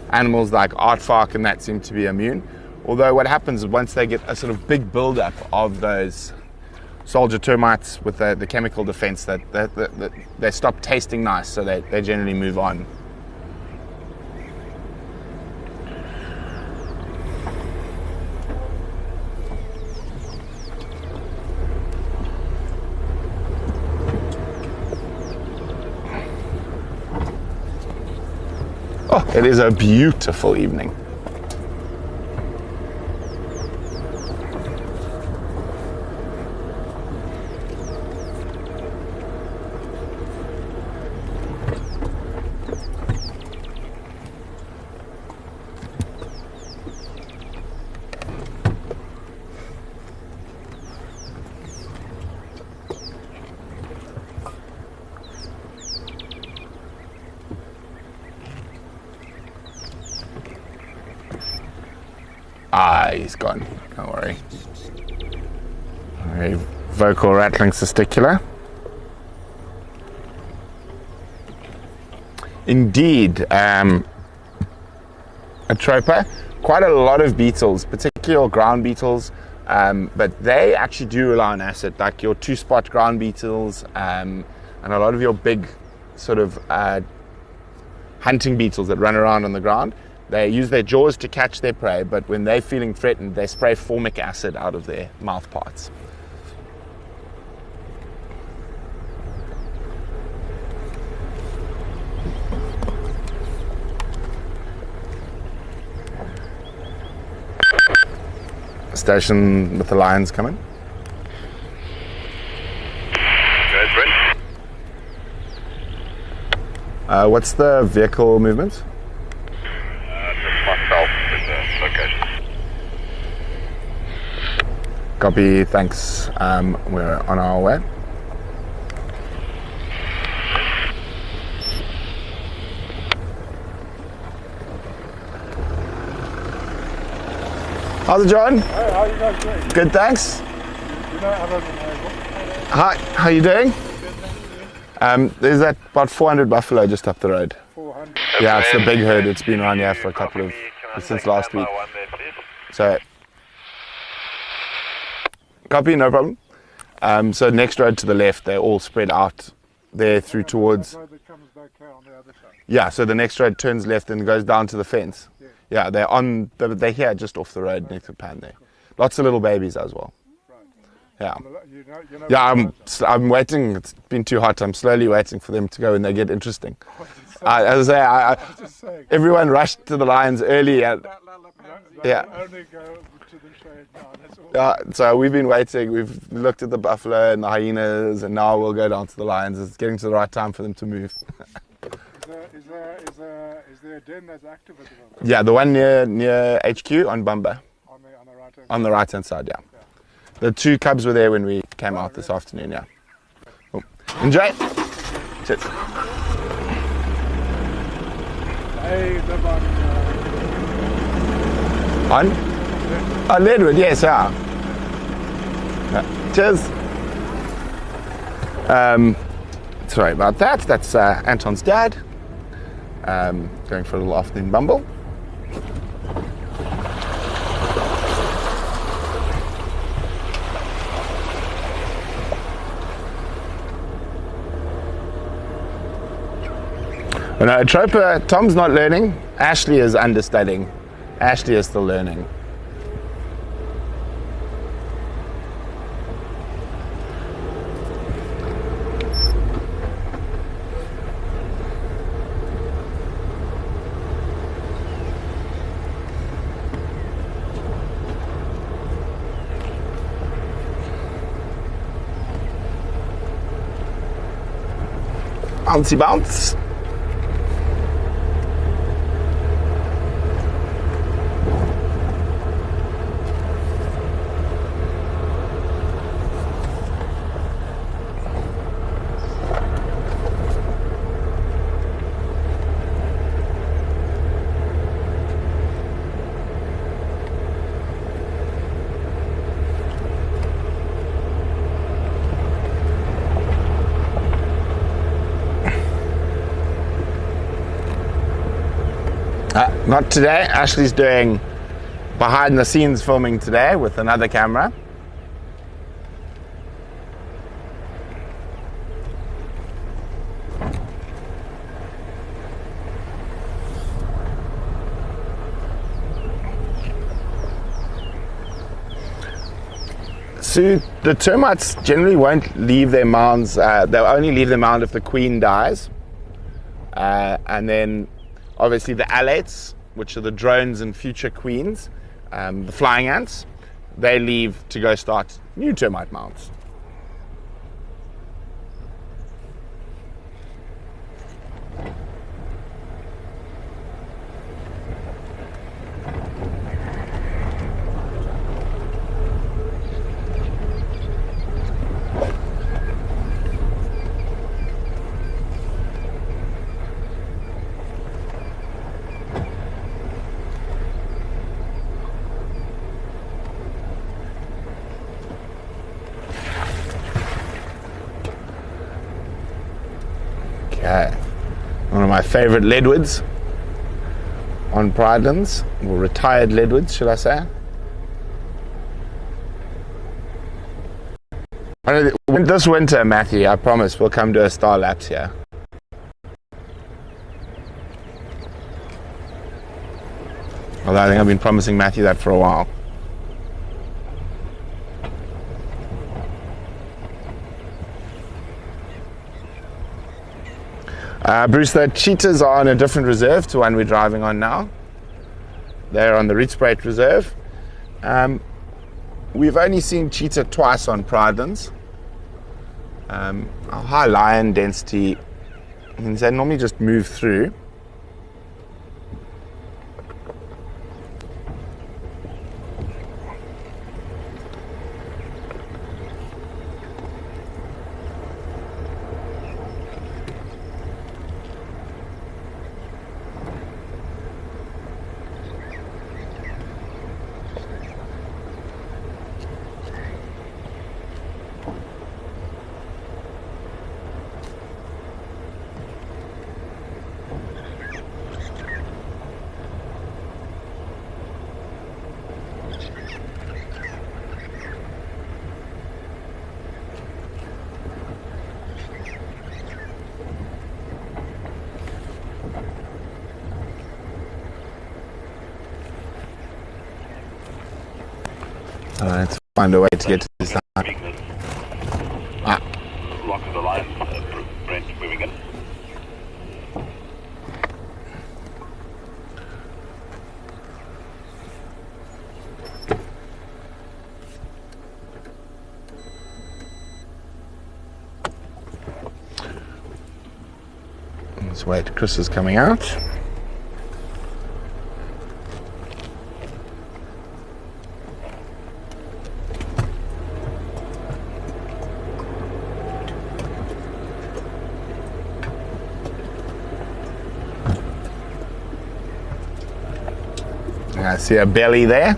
Animals like aardvark and that seem to be immune. Although what happens is once they get a sort of big build-up of those soldier termites with the chemical defense, that they stop tasting nice, so they generally move on. Oh, it is a beautiful evening. Ah, he's gone. Don't worry. Very vocal rattling testicular. Indeed, Atropa, quite a lot of beetles, particularly ground beetles, but they actually do rely on acid, like your two-spot ground beetles, and a lot of your big sort of hunting beetles that run around on the ground. They use their jaws to catch their prey, but when they're feeling threatened, they spray formic acid out of their mouth parts. Station with the lions coming. Go, Brent. What's the vehicle movement? Just myself in the location. Copy, thanks. We're on our way. How's it, John? Hey, how you guys doing? Good, thanks. You know other than Hi, how you doing? There's that about 400 buffalo just up the road. 400. Yeah, it's the big herd. It's been around here for a couple of, since last week. So, copy, no problem. So next road to the left, they're all spread out there through towards. That road that comes back here on the other side. Yeah, so the next road turns left and goes down to the fence. Yeah, they're here just off the road next to Pan there. Lots of little babies as well. Yeah. You know Yeah, I'm waiting. It's been too hot. I'm slowly waiting for them to go when they get interesting. As I say, just saying. everyone rushed to the lions early. Yeah. Yeah. Only go to the shade now. That's all. So we've been waiting. We've looked at the buffalo and the hyenas, and now we'll go down to the lions. It's getting to the right time for them to move. Is there a den that's active at the moment? Yeah, the one near HQ on Bumba, On the right hand. on the right hand side. Yeah, the two cubs were there when we came out this afternoon. Yeah. Cool. Enjoy. Cheers. Hey, the one. On? Oh, Leadwood, yes, yeah. Cheers. Sorry about that. That's Anton's dad. Going for a little afternoon bumble. Well, no, Tropa, Tom's not learning. Ashley is understudying. Ashley is still learning. Bouncy bounce. Not today. Ashley's doing behind the scenes filming today with another camera. So the termites generally won't leave their mounds. They'll only leave their mound if the queen dies. And then obviously the alates, which are the drones and future queens, the flying ants, they leave to go start new termite mounds. Okay, one of my favorite leadwoods on Pridelands, or retired leadwoods, should I say. This winter, Matthew, I promise we'll come to a star lapse here. Although I think I've been promising Matthew that for a while. Bruce, the cheetahs are on a different reserve to one we're driving on now. They're on the Rietspraat Reserve. We've only seen cheetah twice on Pridelands. A high lion density means they normally just move through. Let's find a way to get to this side. Lock of the line, Brent moving in. Let's wait, Chris is coming out. I see a belly there.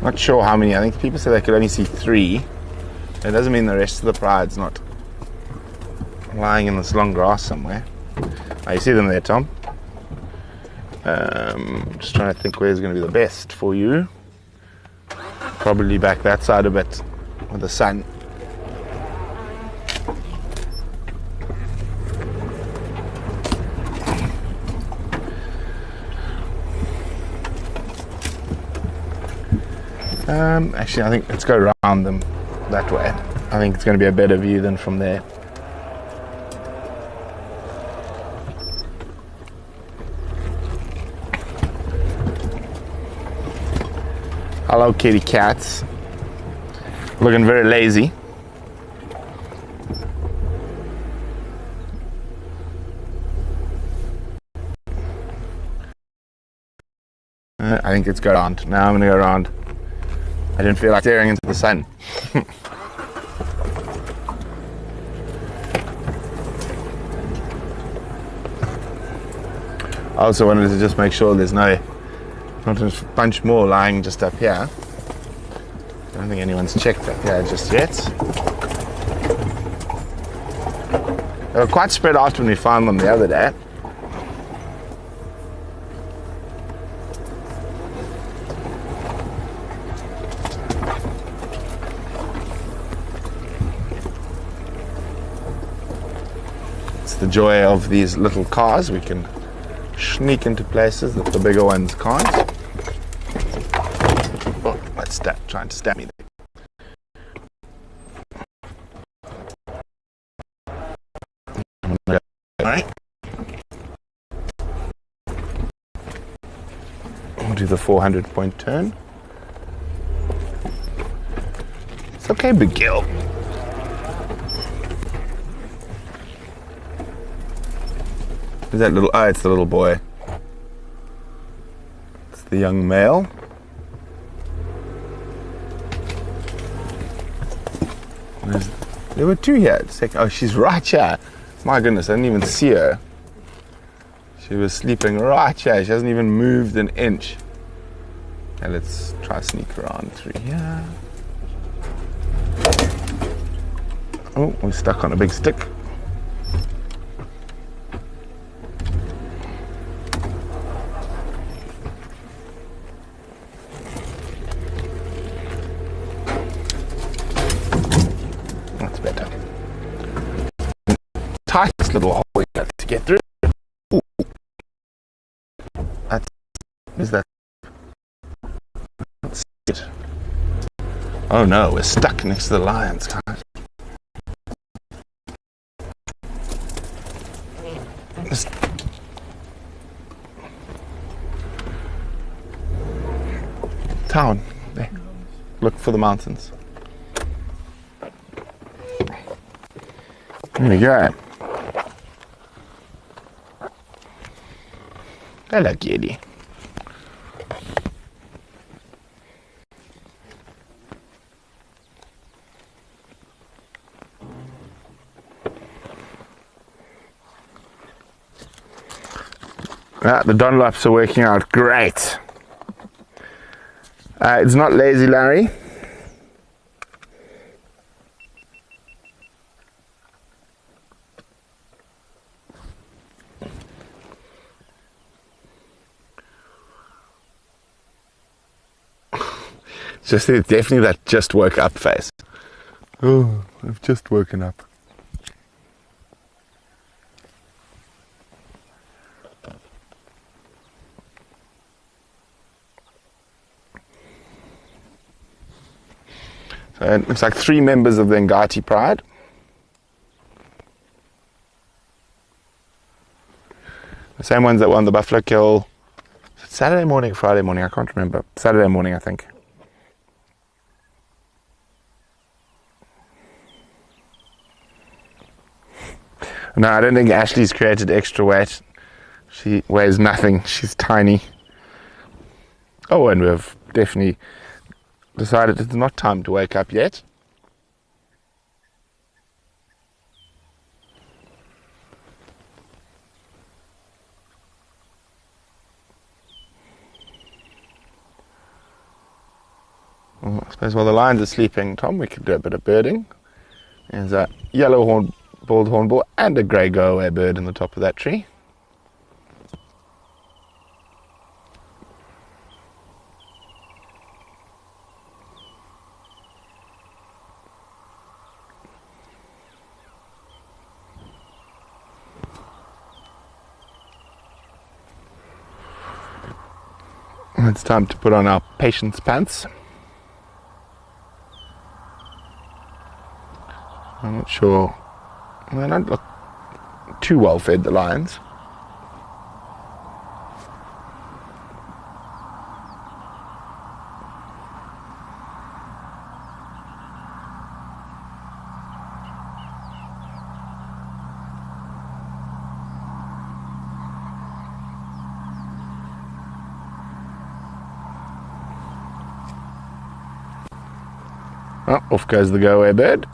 Not sure how many. I think people say they could only see 3. It doesn't mean the rest of the pride's not lying in this long grass somewhere. Oh, you see them there, Tom? Just trying to think where's going to be the best for you. Probably back that side a bit with the sun. Actually, I think let's go around them that way. I think it's going to be a better view than from there. Hello, kitty cats. Looking very lazy. I think let's go around. Now I'm going to go around. I didn't feel like staring into the sun. I also wanted to just make sure there's not a bunch more lying just up here. I don't think anyone's checked up here just yet. They were quite spread out when we found them the other day. The joy of these little cars, we can sneak into places that the bigger ones can't. Oh, that's trying to stab me there. Alright. We'll do the 400-point turn. It's okay, big girl. Is that little? Oh, it's the little boy. It's the young male. There were 2 here. Oh, she's right here. My goodness, I didn't even see her. She was sleeping right here. She hasn't even moved an inch. Okay, let's try to sneak around through here. Oh, we're stuck on a big stick. That's better. Tightest little hole we have to get through. Ooh. Is that? That's it. Oh no, we're stuck next to the lions, guys. Just town. There. Look for the mountains. There we go. Hello, kitty. The Dunlops are working out great. It's not lazy Larry. It's definitely that just woke up face. Oh, I've just woken up. So it looks like 3 members of the Ngati Pride. The same ones that won the Buffalo Kill Saturday morning, Friday morning, I can't remember. Saturday morning, I think. No, I don't think Ashley's created extra weight. She weighs nothing. She's tiny. Oh, and we've definitely decided it's not time to wake up yet. Well, I suppose while the lions are sleeping, Tom, we could do a bit of birding. There's a yellow bald hornbill and a grey go-away bird in the top of that tree. It's time to put on our patience pants. I'm not sure. They don't look too well fed, the lions. Oh, off goes the go-away bird.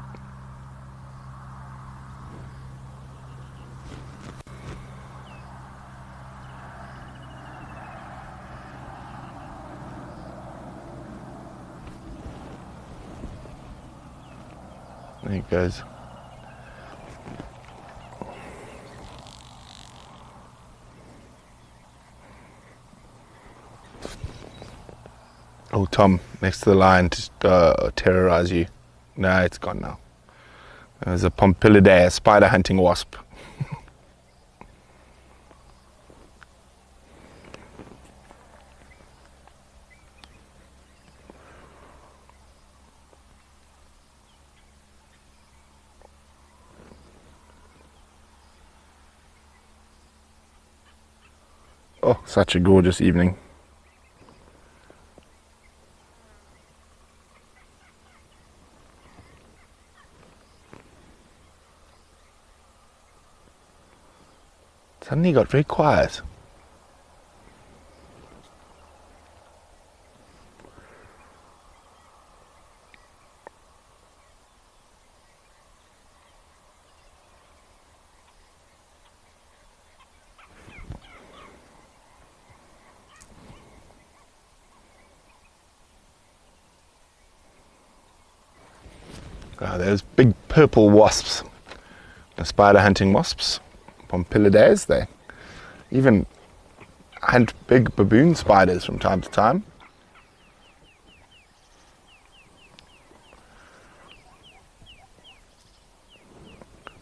There he goes. Oh, Tom, next to the lion to terrorize you. No, it's gone now. There's a Pompilidae, a spider hunting wasp. Oh, such a gorgeous evening. Suddenly got very quiet. Those big purple wasps, the spider hunting wasps, Pompilidae, they even hunt big baboon spiders from time to time.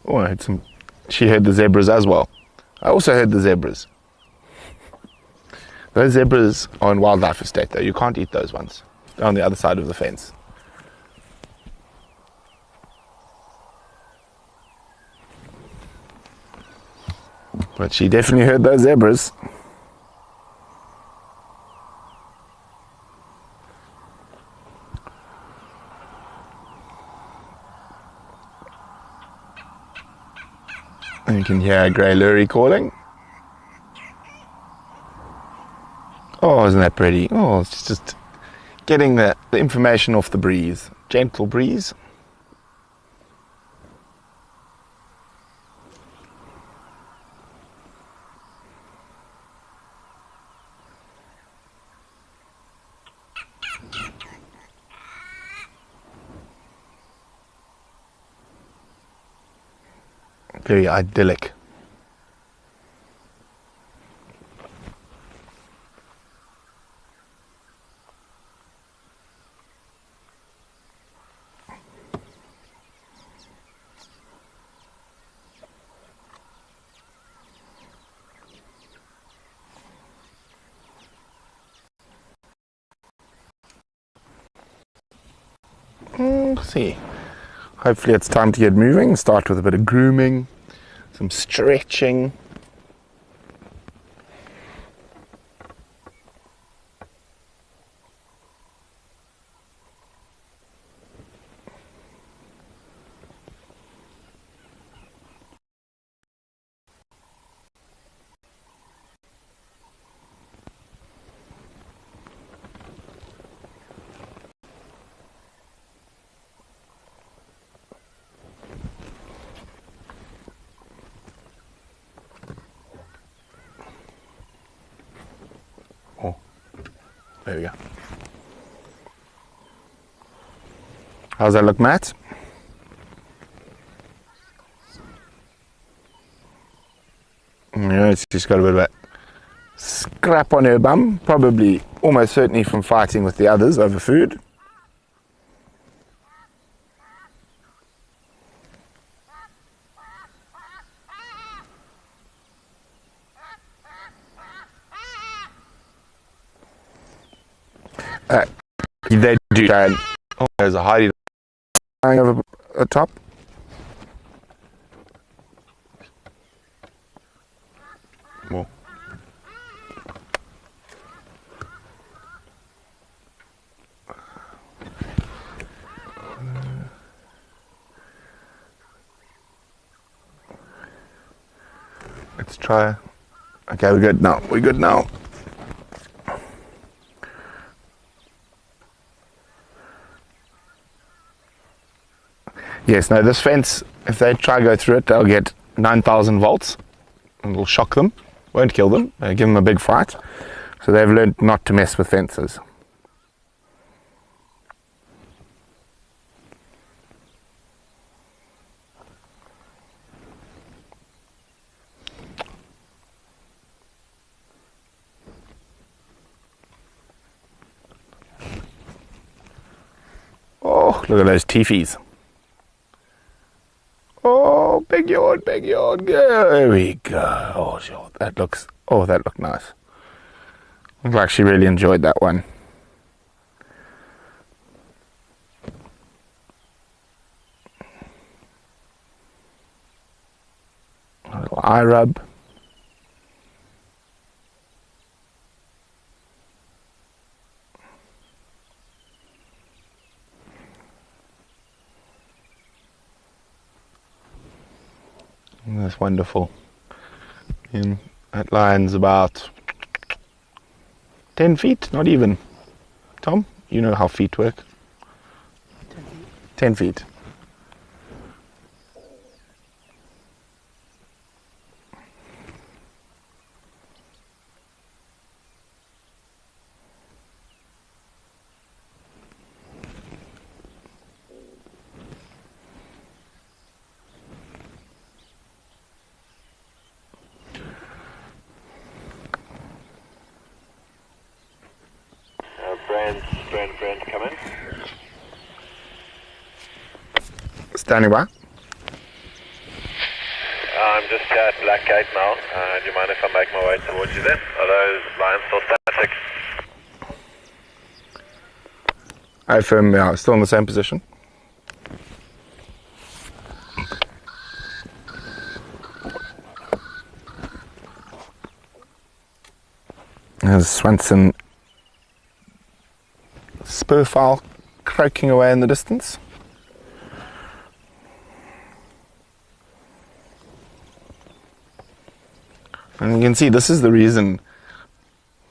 Oh, I heard she heard the zebras as well. I also heard the zebras. Those zebras are in wildlife estate though, you can't eat those ones. They're on the other side of the fence. But she definitely heard those zebras. And you can hear a grey lory calling. Oh, isn't that pretty? Oh, it's just getting the information off the breeze. Gentle breeze. Very idyllic. See, hopefully it's time to get moving. Start with a bit of grooming, some stretching. Oh, there we go. How's that look, Matt? Yeah, she's got a bit of a scrap on her bum, probably almost certainly from fighting with the others over food. They do. Oh, there's a Heidi lying over the top. More. Let's try. Okay, we're good now. We're good now. Yes, no, this fence, if they try to go through it, they'll get 9,000 volts and it'll shock them, won't kill them, give them a big fright. So they've learned not to mess with fences. Oh, look at those teefies. Oh, big yawn, big yawn. There we go. Oh, sure. That looks nice. Looks like she really enjoyed that one. A little eye rub. That's wonderful. And that line's about 10 feet, not even. Tom, you know how feet work. 10 feet. Standing by. I'm just here at Black Gate now. Do you mind if I make my way towards you then? Are those lions still static? Affirm, yeah, still in the same position. There's Swanson spurfowl croaking away in the distance. And you can see this is the reason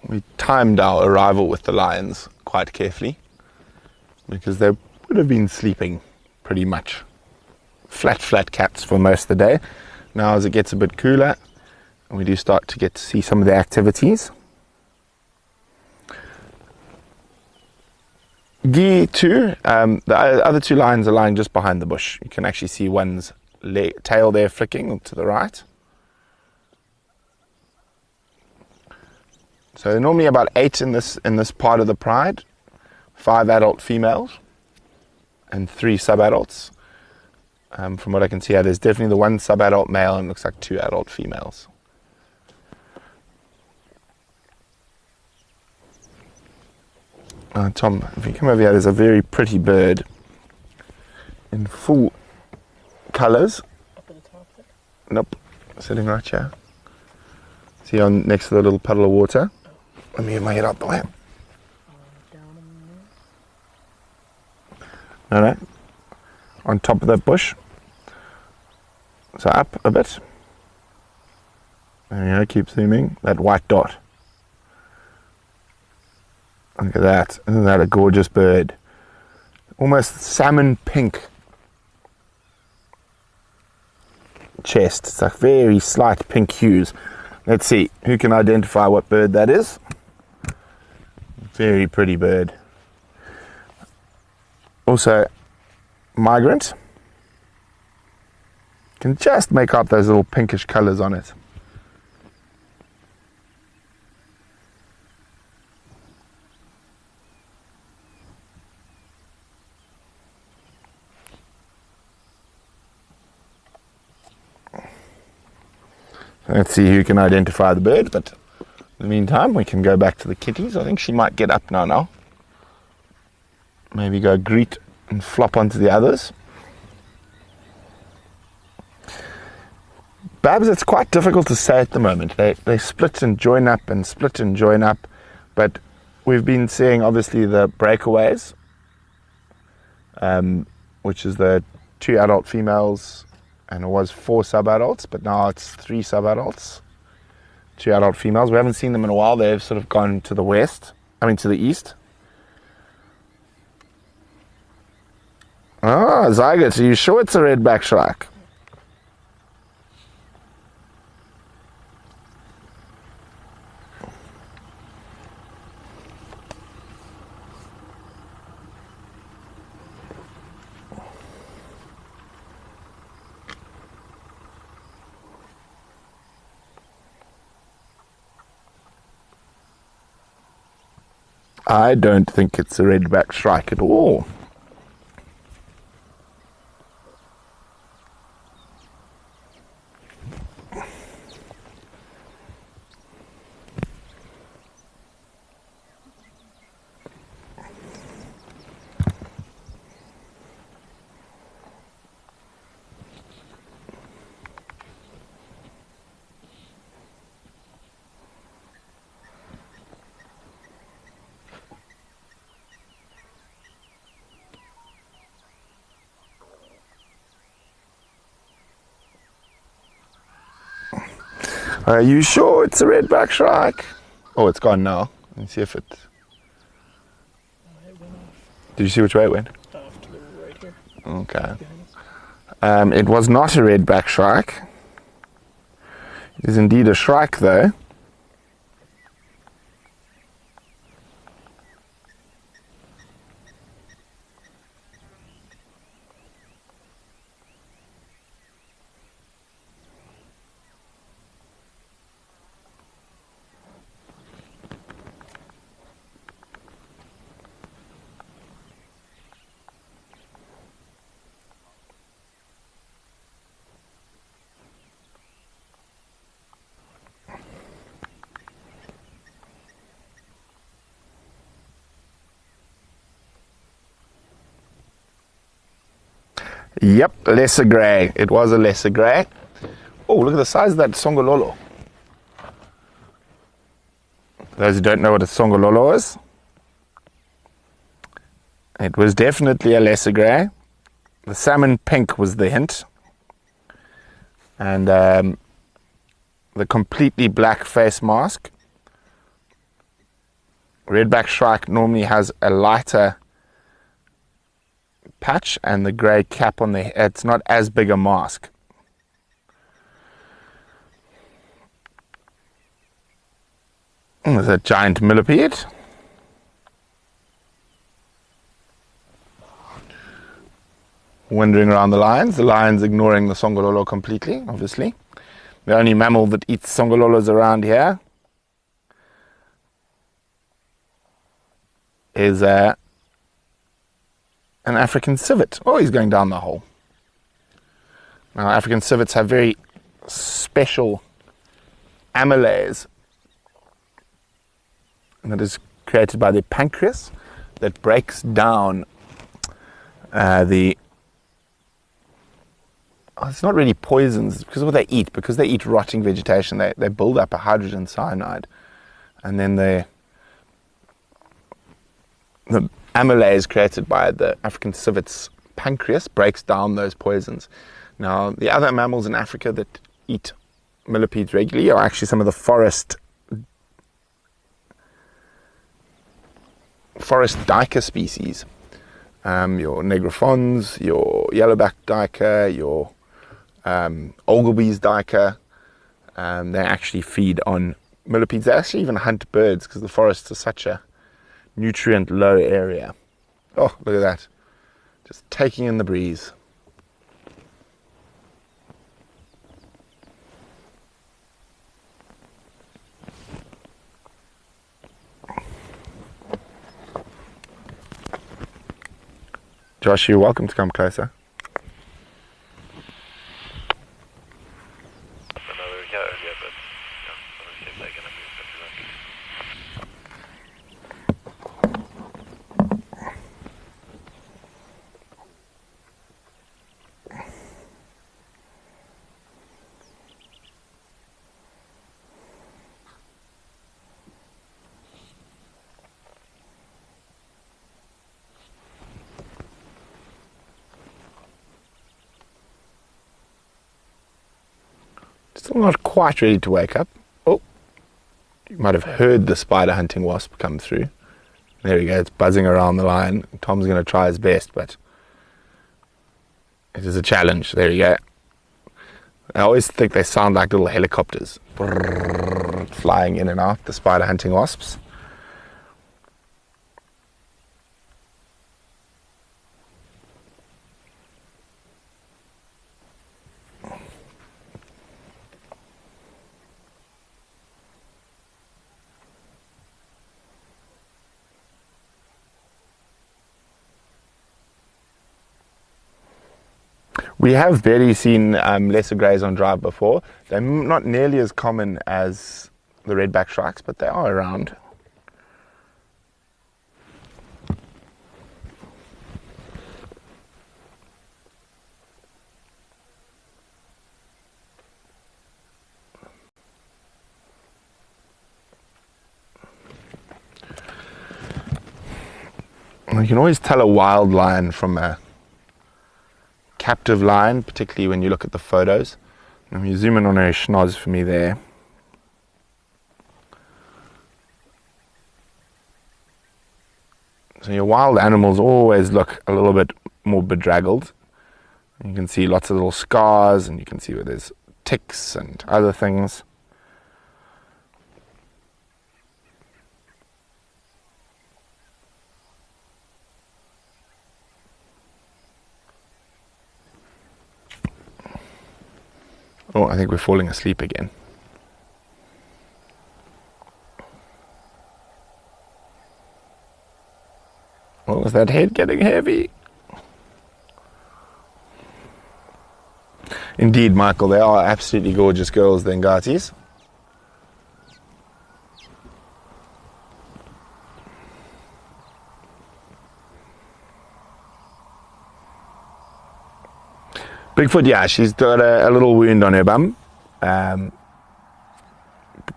we timed our arrival with the lions quite carefully, because they would have been sleeping pretty much flat cats for most of the day. Now as it gets a bit cooler, we do start to get to see some of the activities. Gee, too, the other two lions are lying just behind the bush. You can actually see one's tail there flicking to the right. So normally about 8 in this part of the pride, 5 adult females and 3 sub-adults. From what I can see here, there's definitely the 1 sub-adult male and looks like 2 adult females. Tom, if you come over here, there's a very pretty bird in full colours. Up at the top there? Nope, sitting right here. See on next to the little puddle of water. Let me get my head out the way. Down in there. No. On top of that bush. So up a bit. There we go, keep zooming. That white dot. Look at that. Isn't that a gorgeous bird? Almost salmon pink chest. It's like very slight pink hues. Let's see who can identify what bird that is. Very pretty bird. Also, migrant. Can just make out those little pinkish colours on it. Let's see who can identify the bird, but in the meantime we can go back to the kitties. I think she might get up now. Maybe go greet and flop onto the others. Babs, it's quite difficult to say at the moment. They split and join up and split and join up, but we've been seeing obviously the breakaways, which is the 2 adult females, and it was 4 sub-adults, but now it's 3 sub-adults, 2 adult females. We haven't seen them in a while. They've sort of gone to the to the east. Ah, Zygote, are you sure it's a redback shrike? I don't think it's a redback shrike at all. Are you sure it's a redback shrike? Oh, it's gone now. Let's see if it... It went off. Did you see which way it went? Off to the right here. Okay. Behind us. It was not a redback shrike. It is indeed a shrike, though. Yep, lesser grey. It was a lesser grey. Oh, look at the size of that songololo. Those who don't know what a songololo is, it was definitely a lesser grey. The salmon pink was the hint. And the completely black face mask. Redback shrike normally has a lighter patch and the grey cap on the head. It's not as big a mask. And there's a giant millipede. Wandering around the lion's ignoring the songololo completely, obviously. The only mammal that eats songololos around here is an African civet. Oh, he's going down the hole. Now, African civets have very special amylase that is created by the pancreas that breaks down it's not really poisons because of what they eat. Because they eat rotting vegetation, they build up a hydrogen cyanide, and then the amylase created by the African civet's pancreas breaks down those poisons. Now, the other mammals in Africa that eat millipedes regularly are actually some of the forest duiker species. Your negrophons, your yellowback duiker, your Ogilvy's duiker. They actually feed on millipedes. They actually even hunt birds because the forests are such a nutrient low area. Oh, look at that. Just taking in the breeze. Josh, you're welcome to come closer. I don't know, we were here earlier, but yeah, I don't see if they're going to move everywhere. Still not quite ready to wake up. Oh, you might have heard the spider hunting wasp come through. There we go, it's buzzing around the line. Tom's going to try his best, but it is a challenge. There you go. I always think they sound like little helicopters flying in and out, the spider hunting wasps. We have barely seen lesser greys on drive before. They're not nearly as common as the redback shrikes, but they are around. You can always tell a wild lion from a captive lion, particularly when you look at the photos. If you zoom in on her schnoz for me there. So your wild animals always look a little bit more bedraggled. You can see lots of little scars, and you can see where there's ticks and other things. Oh, I think we're falling asleep again. Oh, is that head getting heavy? Indeed, Michael, they are absolutely gorgeous girls, the Ngatis. Bigfoot, yeah, she's got a little wound on her bum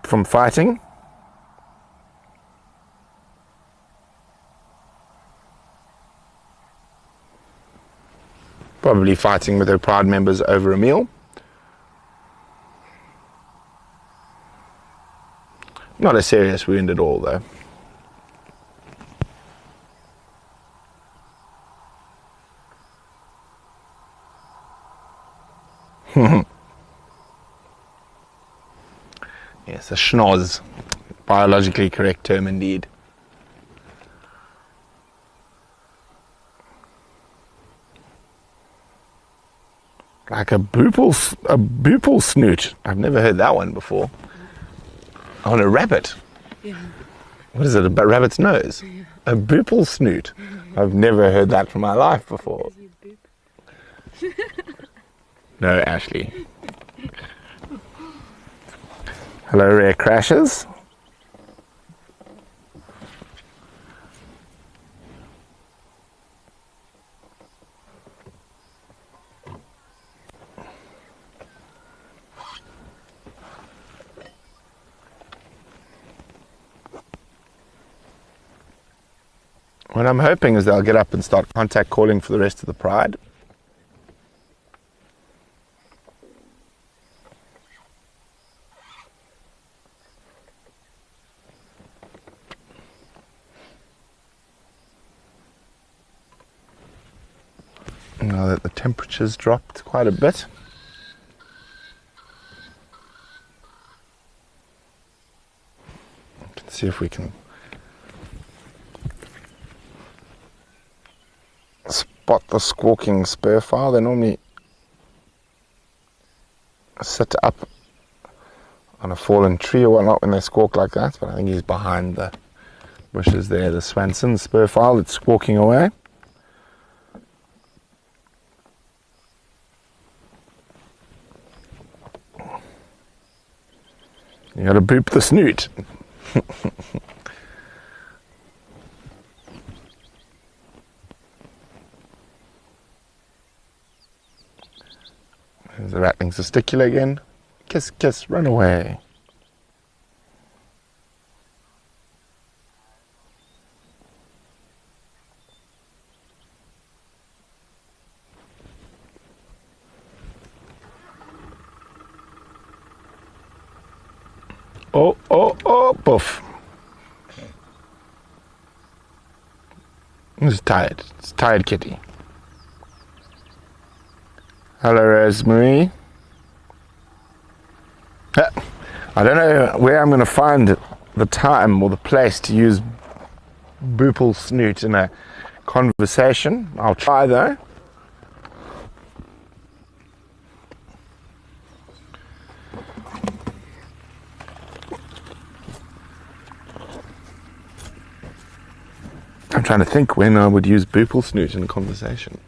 from fighting. Probably fighting with her Pride members over a meal. Not a serious wound at all, though. Yes, a schnoz. Biologically correct term indeed. Like a boople snoot. I've never heard that one before. On a rabbit. Yeah. What is it? A rabbit's nose? Yeah. A boople snoot. I've never heard that from my life before. No, Ashley. Hello, rare crashes. What I'm hoping is they'll get up and start contact calling for the rest of the pride. Now that the temperature's dropped quite a bit. Let's see if we can spot the squawking spurfowl. They normally sit up on a fallen tree or whatnot when they squawk like that, but I think he's behind the bushes there, the Swanson spurfowl that's squawking away. You gotta boop the snoot. There's the rattling testicular again. Kiss, kiss, run away. Oh, oh, oh, poof. He's tired. It's tired kitty. Hello, Rosemary. I don't know where I'm going to find the time or the place to use boople snoot in a conversation. I'll try though. I'm trying to think when I would use boople snoot in a conversation.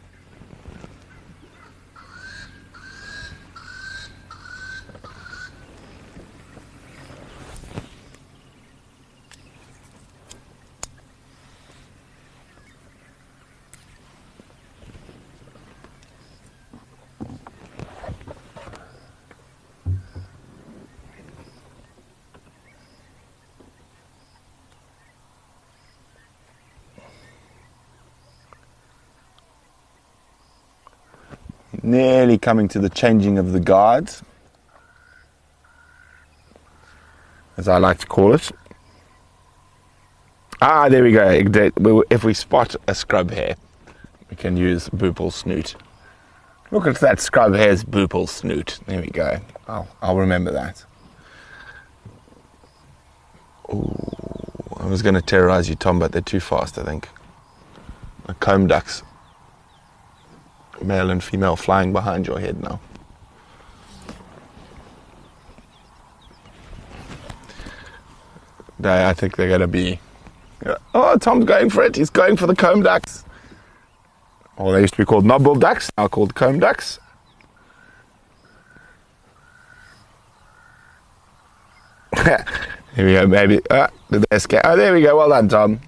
Nearly coming to the changing of the guards, as I like to call it. Ah, there we go. If we spot a scrub hare, we can use boople snoot. Look at that scrub hare's boople snoot. There we go. I'll remember that. Ooh, I was going to terrorize you, Tom, but they're too fast, I think. The comb ducks. Male and female flying behind your head now. I think they're going to be... Oh, Tom's going for it. He's going for the comb ducks. Or they used to be called knob-billed ducks, now called comb ducks. Here we go, baby. Did they escape? Oh, there we go. Well done, Tom.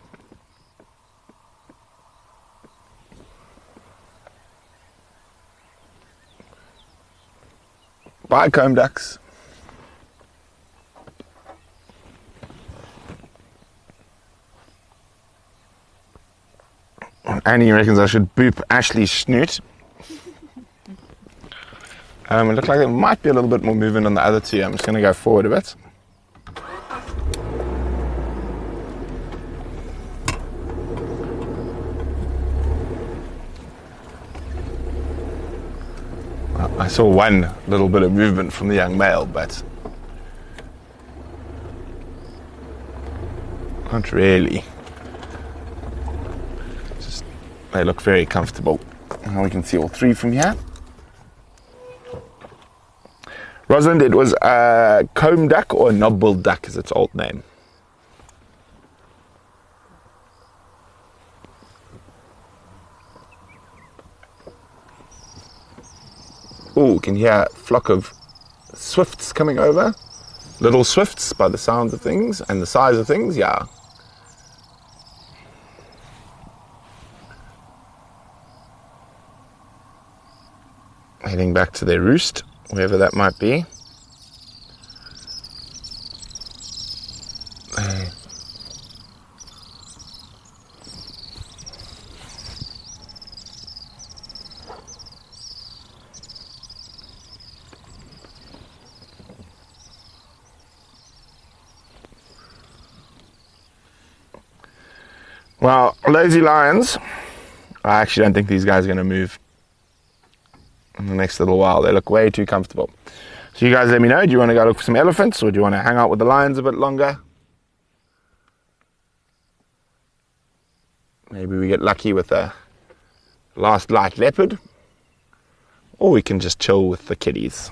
Bye, comb ducks. Annie reckons I should boop Ashley's snoot. It looks like there might be a little bit more movement on the other two. I'm just going to go forward a bit. I saw one little bit of movement from the young male, but not really. Just, they look very comfortable. And we can see all three from here. Rosalind, it was a comb duck or a knob-billed duck is its old name. Oh, can you hear a flock of swifts coming over? Little swifts by the sounds of things and the size of things, yeah. Heading back to their roost, wherever that might be. Well, lazy lions, I actually don't think these guys are going to move in the next little while. They look way too comfortable. So you guys let me know, do you want to go look for some elephants or do you want to hang out with the lions a bit longer? Maybe we get lucky with a last light leopard, or we can just chill with the kitties.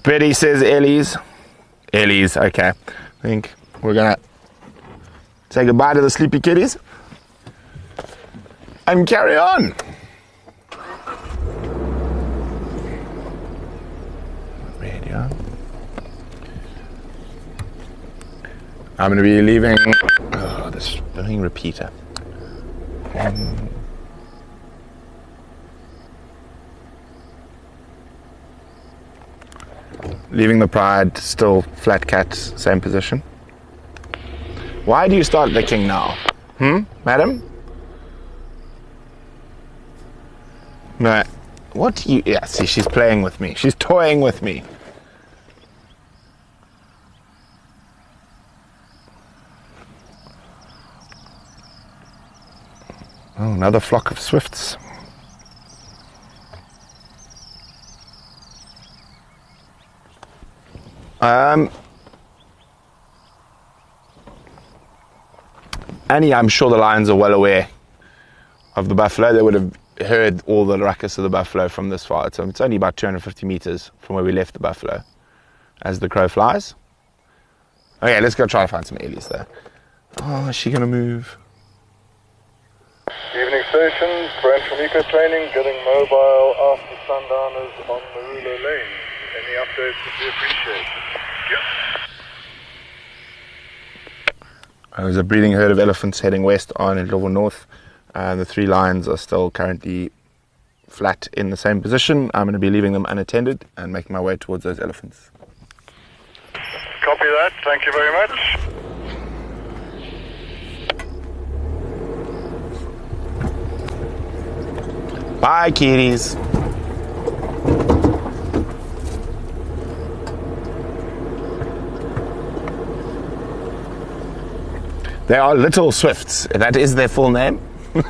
Betty says Ellie's. Ellie's, okay. I think we're gonna say goodbye to the sleepy kitties and carry on. Radio. I'm gonna be leaving. Oh, this spinning repeater. Leaving the Pride, still flat cat, same position. Why do you start licking now? Madam? No. What do you... Yeah, see, she's playing with me. She's toying with me. Oh, another flock of swifts. Annie, I'm sure the lions are well aware of the buffalo. They would have heard all the ruckus of the buffalo from this far. So it's only about 250 meters from where we left the buffalo as the crow flies. Okay, let's go try to find some Ellies there. Oh, is she going to move? Evening station, Brent from EcoTraining, getting mobile after sundowners on Balule Lane. Any updates would be appreciated. Yep. There's a breeding herd of elephants heading west on Ndlovu North. The three lions are still currently flat in the same position. I'm going to be leaving them unattended and making my way towards those elephants. Copy that. Thank you very much. Bye, kitties. They are little swifts. That is their full name. We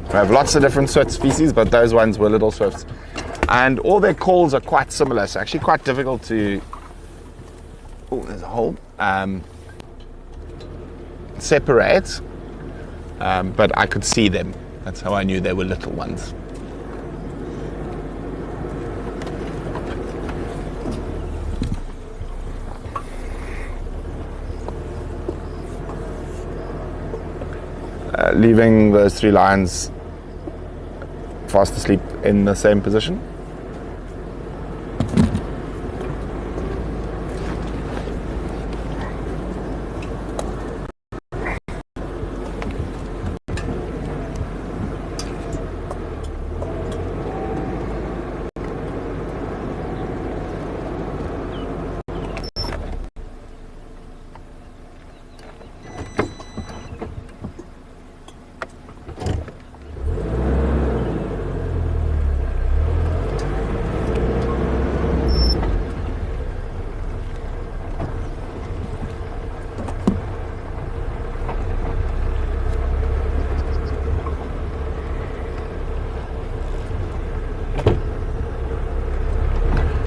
have lots of different swift species, but those ones were little swifts. And all their calls are quite similar. So actually quite difficult to... Oh, there's a hole. Separate. But I could see them. That's how I knew they were little ones. leaving those 3 lions fast asleep in the same position.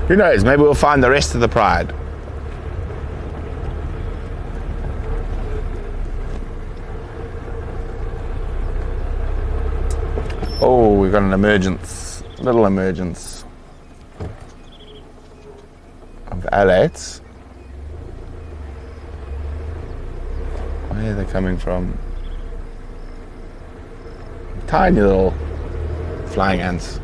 Who knows, maybe we'll find the rest of the pride. Oh, we've got an emergence, little emergence of alates. Where are they coming from? Tiny little flying ants.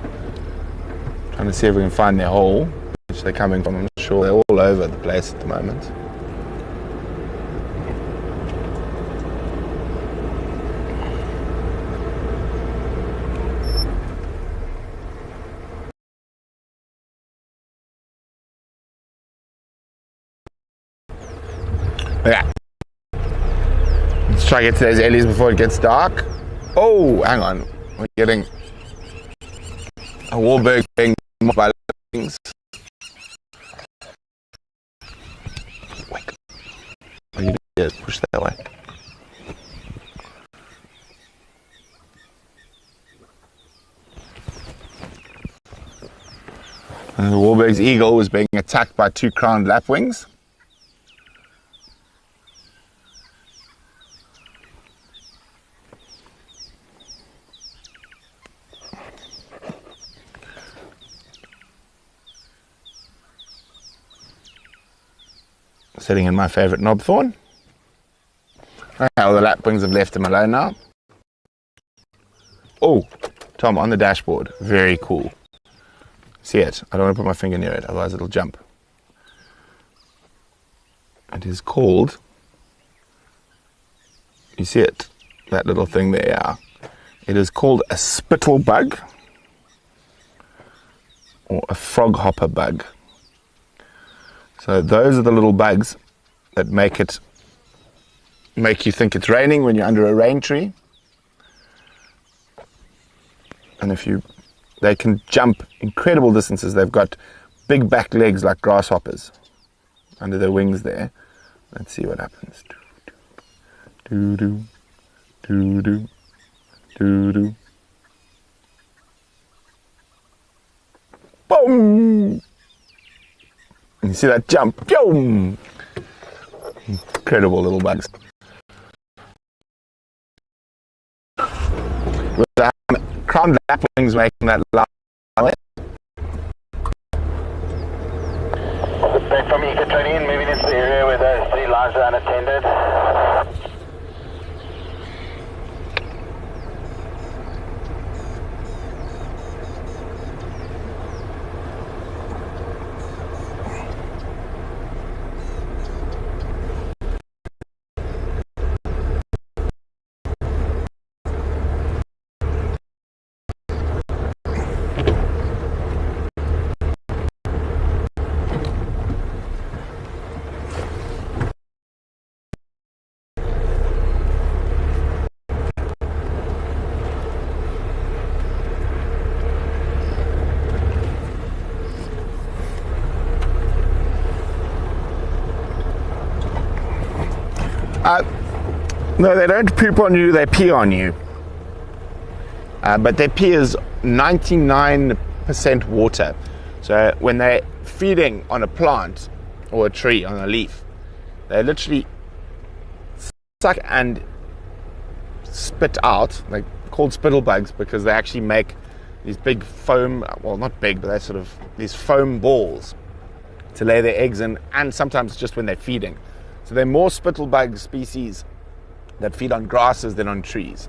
Trying to see if we can find their hole, which they're coming from. I'm not sure, they're all over the place at the moment. Yeah. Let's try to get to those ellies before it gets dark. Oh, hang on. We're getting a Wahlberg being mobbed by things. Wait. What do you do? Push that way. And the Wahlberg's eagle was being attacked by 2 crowned lapwings. Sitting in my favourite knobthorn. Okay, well, the lapwings have left him alone now. Oh, Tom, on the dashboard. Very cool. See it? I don't want to put my finger near it, otherwise it'll jump. It is called, you see it? That little thing there, yeah. It is called a spittle bug or a frog hopper bug. So those are the little bugs that make you think it's raining when you're under a rain tree. And they can jump incredible distances. They've got big back legs like grasshoppers under their wings there. Let's see what happens. Do do do do do do. Boom! You see that jump? Boom! Incredible little bugs. With the crowned lapwings making that loud. Back from EcoTraining, moving into the area where those 3 lions are unattended. No, they don't poop on you, they pee on you. But their pee is 99% water. So when they're feeding on a plant or a tree, on a leaf, they literally suck and spit out, like called spittle bugs, because they actually make these big foam, well, not big, but they're sort of these foam balls to lay their eggs in, and sometimes just when they're feeding. So there are more spittle bug species that feed on grasses than on trees.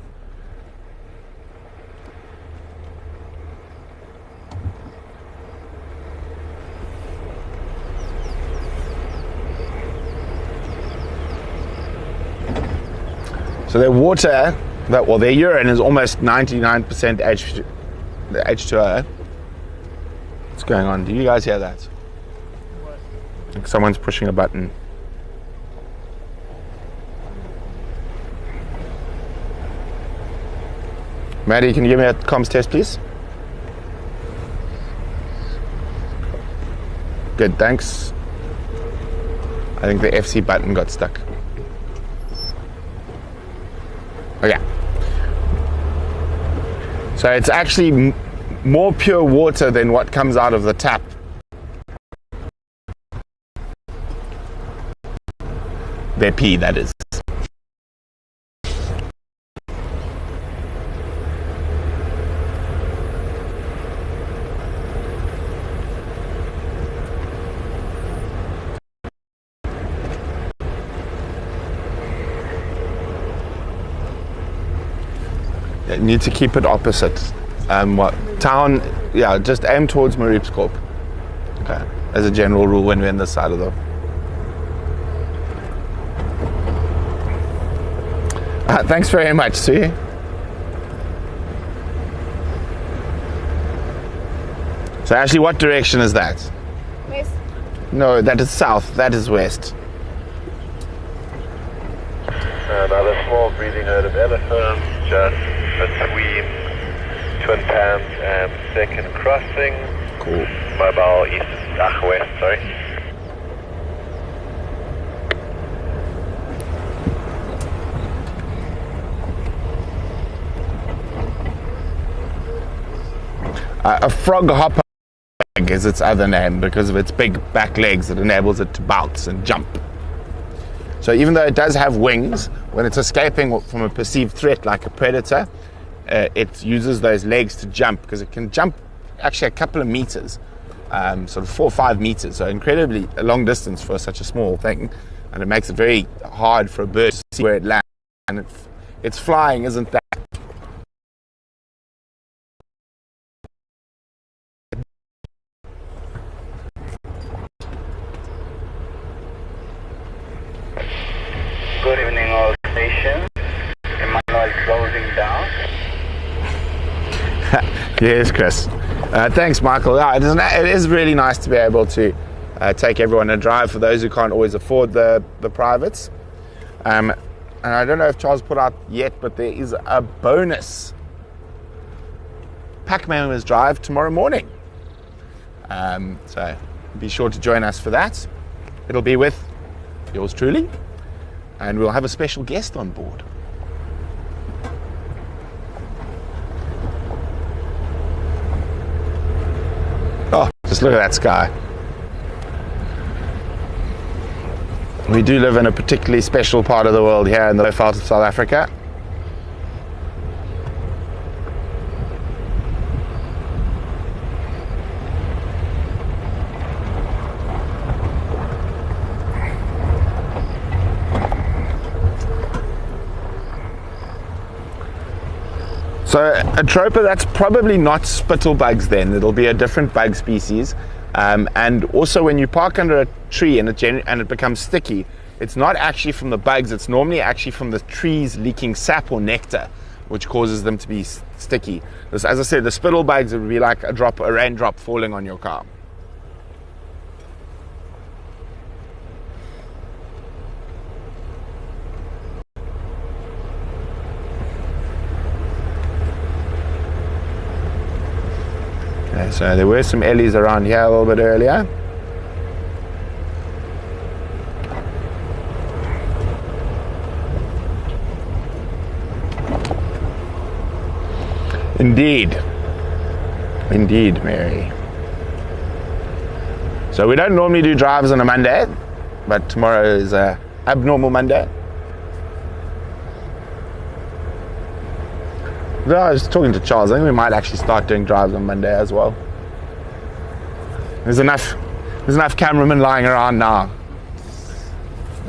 So their water, their urine is almost 99% H2O. What's going on? Do you guys hear that? What? I think someone's pushing a button. Maddie, can you give me a comms test, please? Good, thanks. I think the FC button got stuck. Okay. So it's actually more pure water than what comes out of the tap. Their pee, that is. You need to keep it opposite. What town? Yeah, just aim towards Mariepskorp. Okay, as a general rule, when we're in this side of the. Thanks very much, Sue. So, Ashley, what direction is that? West. No, that is south. That is west. Another small breeding herd of elephants just between Twin Pans and Second Crossing. Cool. Mobile west, sorry. A frog hopper is its other name because of its big back legs that enables it to bounce and jump. So even though it does have wings, when it's escaping from a perceived threat like a predator, it uses those legs to jump because it can jump actually a couple of meters, sort of 4 or 5 meters, so incredibly a long distance for such a small thing, and it makes it very hard for a bird to see where it lands, and its flying isn't that. Good evening, all stations. Emmanuel closing down. Yes, Chris. Thanks, Michael. Yeah, it is really nice to be able to take everyone a drive for those who can't always afford the privates. And I don't know if Charles put out yet, but there is a bonus pack members drive tomorrow morning. So be sure to join us for that. It'll be with yours truly, and we'll have a special guest on board. Oh, just look at that sky. We do live in a particularly special part of the world here in the low veld of South Africa. So a troper, that's probably not spittle bugs then. It'll be a different bug species. And also when you park under a tree and it becomes sticky, it's not actually from the bugs, it's normally actually from the trees leaking sap or nectar, which causes them to be sticky. As I said, the spittle bugs would be like a raindrop falling on your car. Okay, so there were some ellies around here a little bit earlier. Indeed, Mary. So we don't normally do drives on a Monday, but tomorrow is a abnormal Monday. I was talking to Charles. I think we might actually start doing drives on Monday as well. There's enough cameramen lying around now.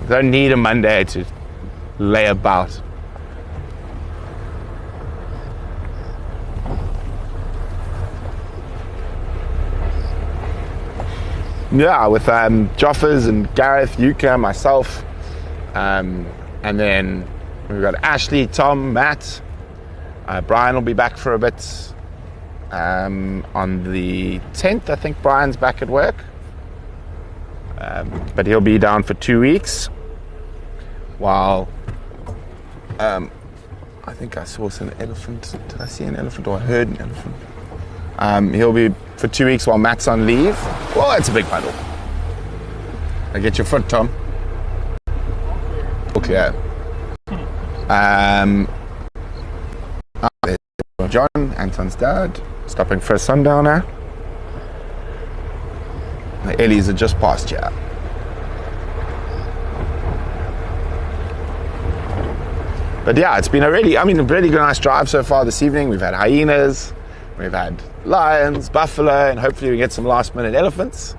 Don't need a Monday to lay about. Yeah, with Joffers and Gareth, Yuka, myself, and then We've got Ashley, Tom, Matt. Brian will be back for a bit on the 10th. I think Brian's back at work. But he'll be down for 2 weeks. While I think I saw an elephant. Did I see an elephant or I heard an elephant? He'll be for 2 weeks while Matt's on leave. Whoa, it's a big bundle. Get your foot, Tom. Okay. There's John, Anton's dad, stopping for a sundowner. The Ellies are just past here. But yeah, it's been a really good nice drive so far this evening. We've had hyenas, we've had lions, buffalo, and hopefully we get some last minute elephants.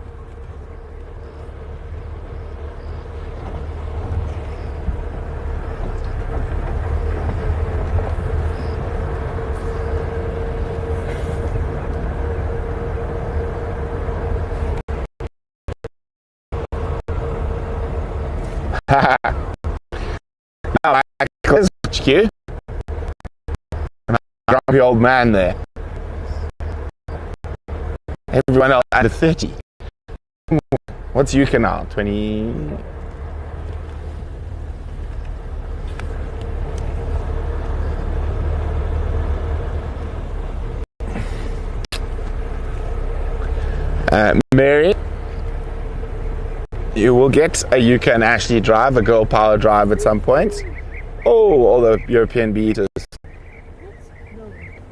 Now I HQ and I grumpy old man there. Everyone else under 30. What's Yuka now? 20. Mary, you will get a Yuka and Ashley drive, a girl power drive at some point. Oh, all the European bee eaters.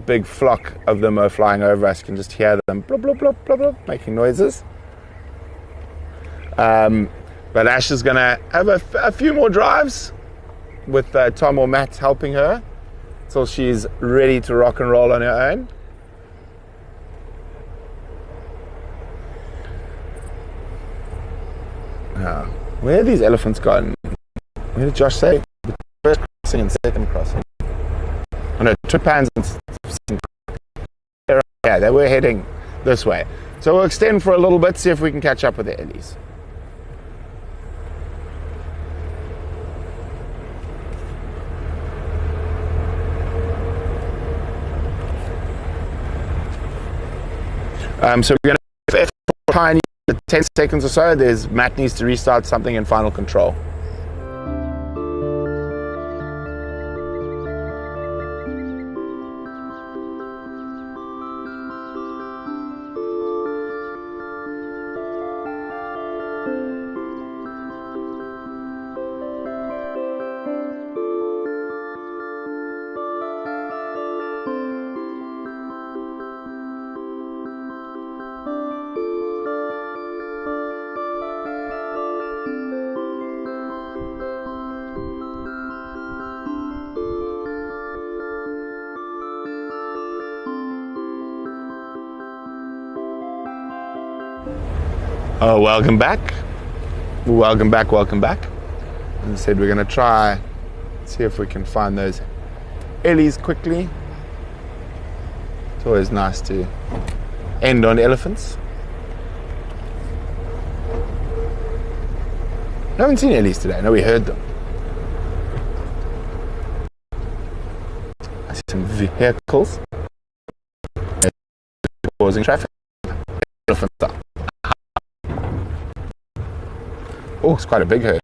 Big flock of them are flying over us. You can just hear them blub, blub, blub, blub, blub, making noises. But Ash is going to have a few more drives with Tom or Matt helping her till she's ready to rock and roll on her own. Where have these elephants gone? Where did Josh say? The first crossing and second crossing. Oh no, Tripans and yeah, they were heading this way. So we'll extend for a little bit, see if we can catch up with the Ellies. So we're going to tiny 10 seconds or so. Matt needs to restart something in final control. Oh, welcome back. Welcome back, welcome back. As I said, we're going to try see if we can find those Ellies quickly. It's always nice to end on elephants. I haven't seen Ellies today. No, we heard them. I see some vehicles causing traffic. Elephants up. Oh, it's quite a big herd.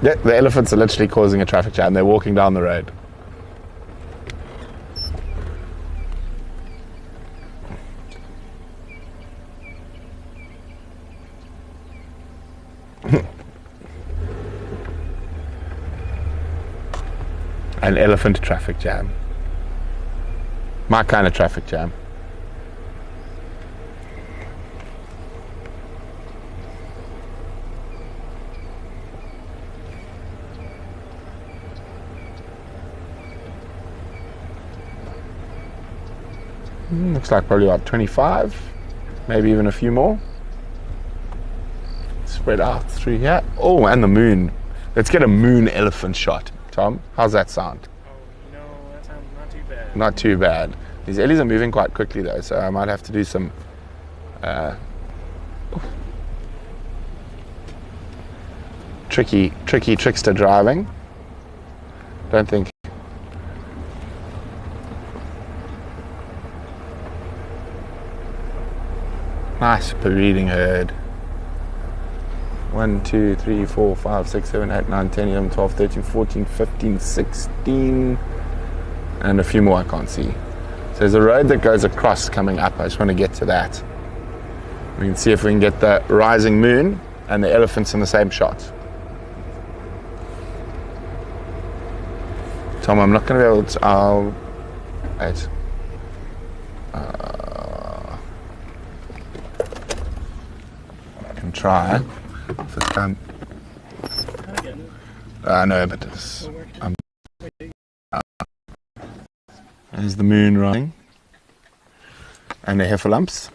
Yeah, the elephants are literally causing a traffic jam. They're walking down the road. An elephant traffic jam. My kind of traffic jam. Looks like probably about 25, maybe even a few more. Spread out through here. Oh, and the moon. Let's get a moon elephant shot. Tom, how's that sound? Oh, no, that sounds not too bad. Not too bad. These Ellies are moving quite quickly though, so I might have to do some tricky trickster driving. Don't think. Nice breeding herd. 1, 2, 3, 4, 5, 6, 7, 8, 9, 10, 11, 12, 13, 14, 15, 16, and a few more I can't see. So there's a road that goes across coming up. I just want to get to that. We can see if we can get the rising moon and the elephants in the same shot. Tom, I'm not going to be able to. I'll wait. I can try. I know, but it's, there's the moon rising and the heffalumps.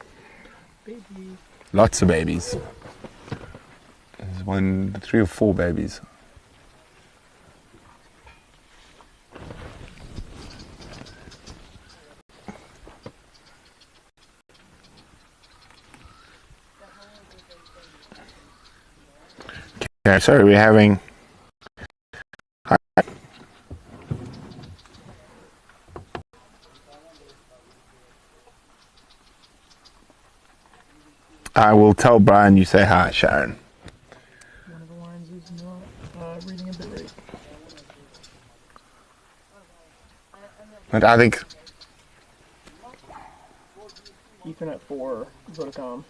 Lots of babies. There's 1, 3 or 4 babies. Okay, sorry, we're having. I will tell Brian you say hi, Sharon. One of the lines is not reading a bit rate. But I think. Ethernet 4, Vodacom.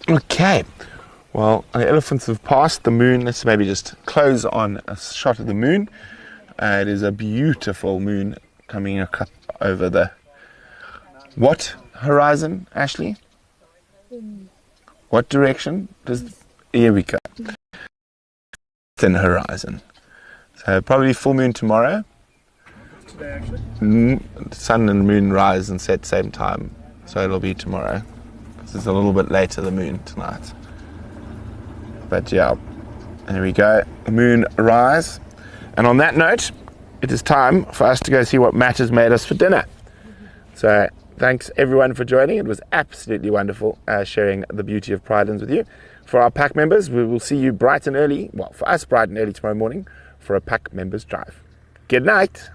Okay, well, the elephants have passed the moon. Let's maybe just close on a shot of the moon. It is a beautiful moon coming over the what horizon, Ashley? What direction? Here we go. Thin horizon. So probably full moon tomorrow. Today, actually. The sun and moon rise and set same time, so it'll be tomorrow. It's a little bit later, the moon tonight. But yeah, there we go. The moon rise. And on that note, it is time for us to go see what Matt has made us for dinner. So thanks everyone for joining. It was absolutely wonderful sharing the beauty of Pridelands with you. For our pack members, we will see you bright and early. Well, for us, bright and early tomorrow morning for a pack members drive. Good night.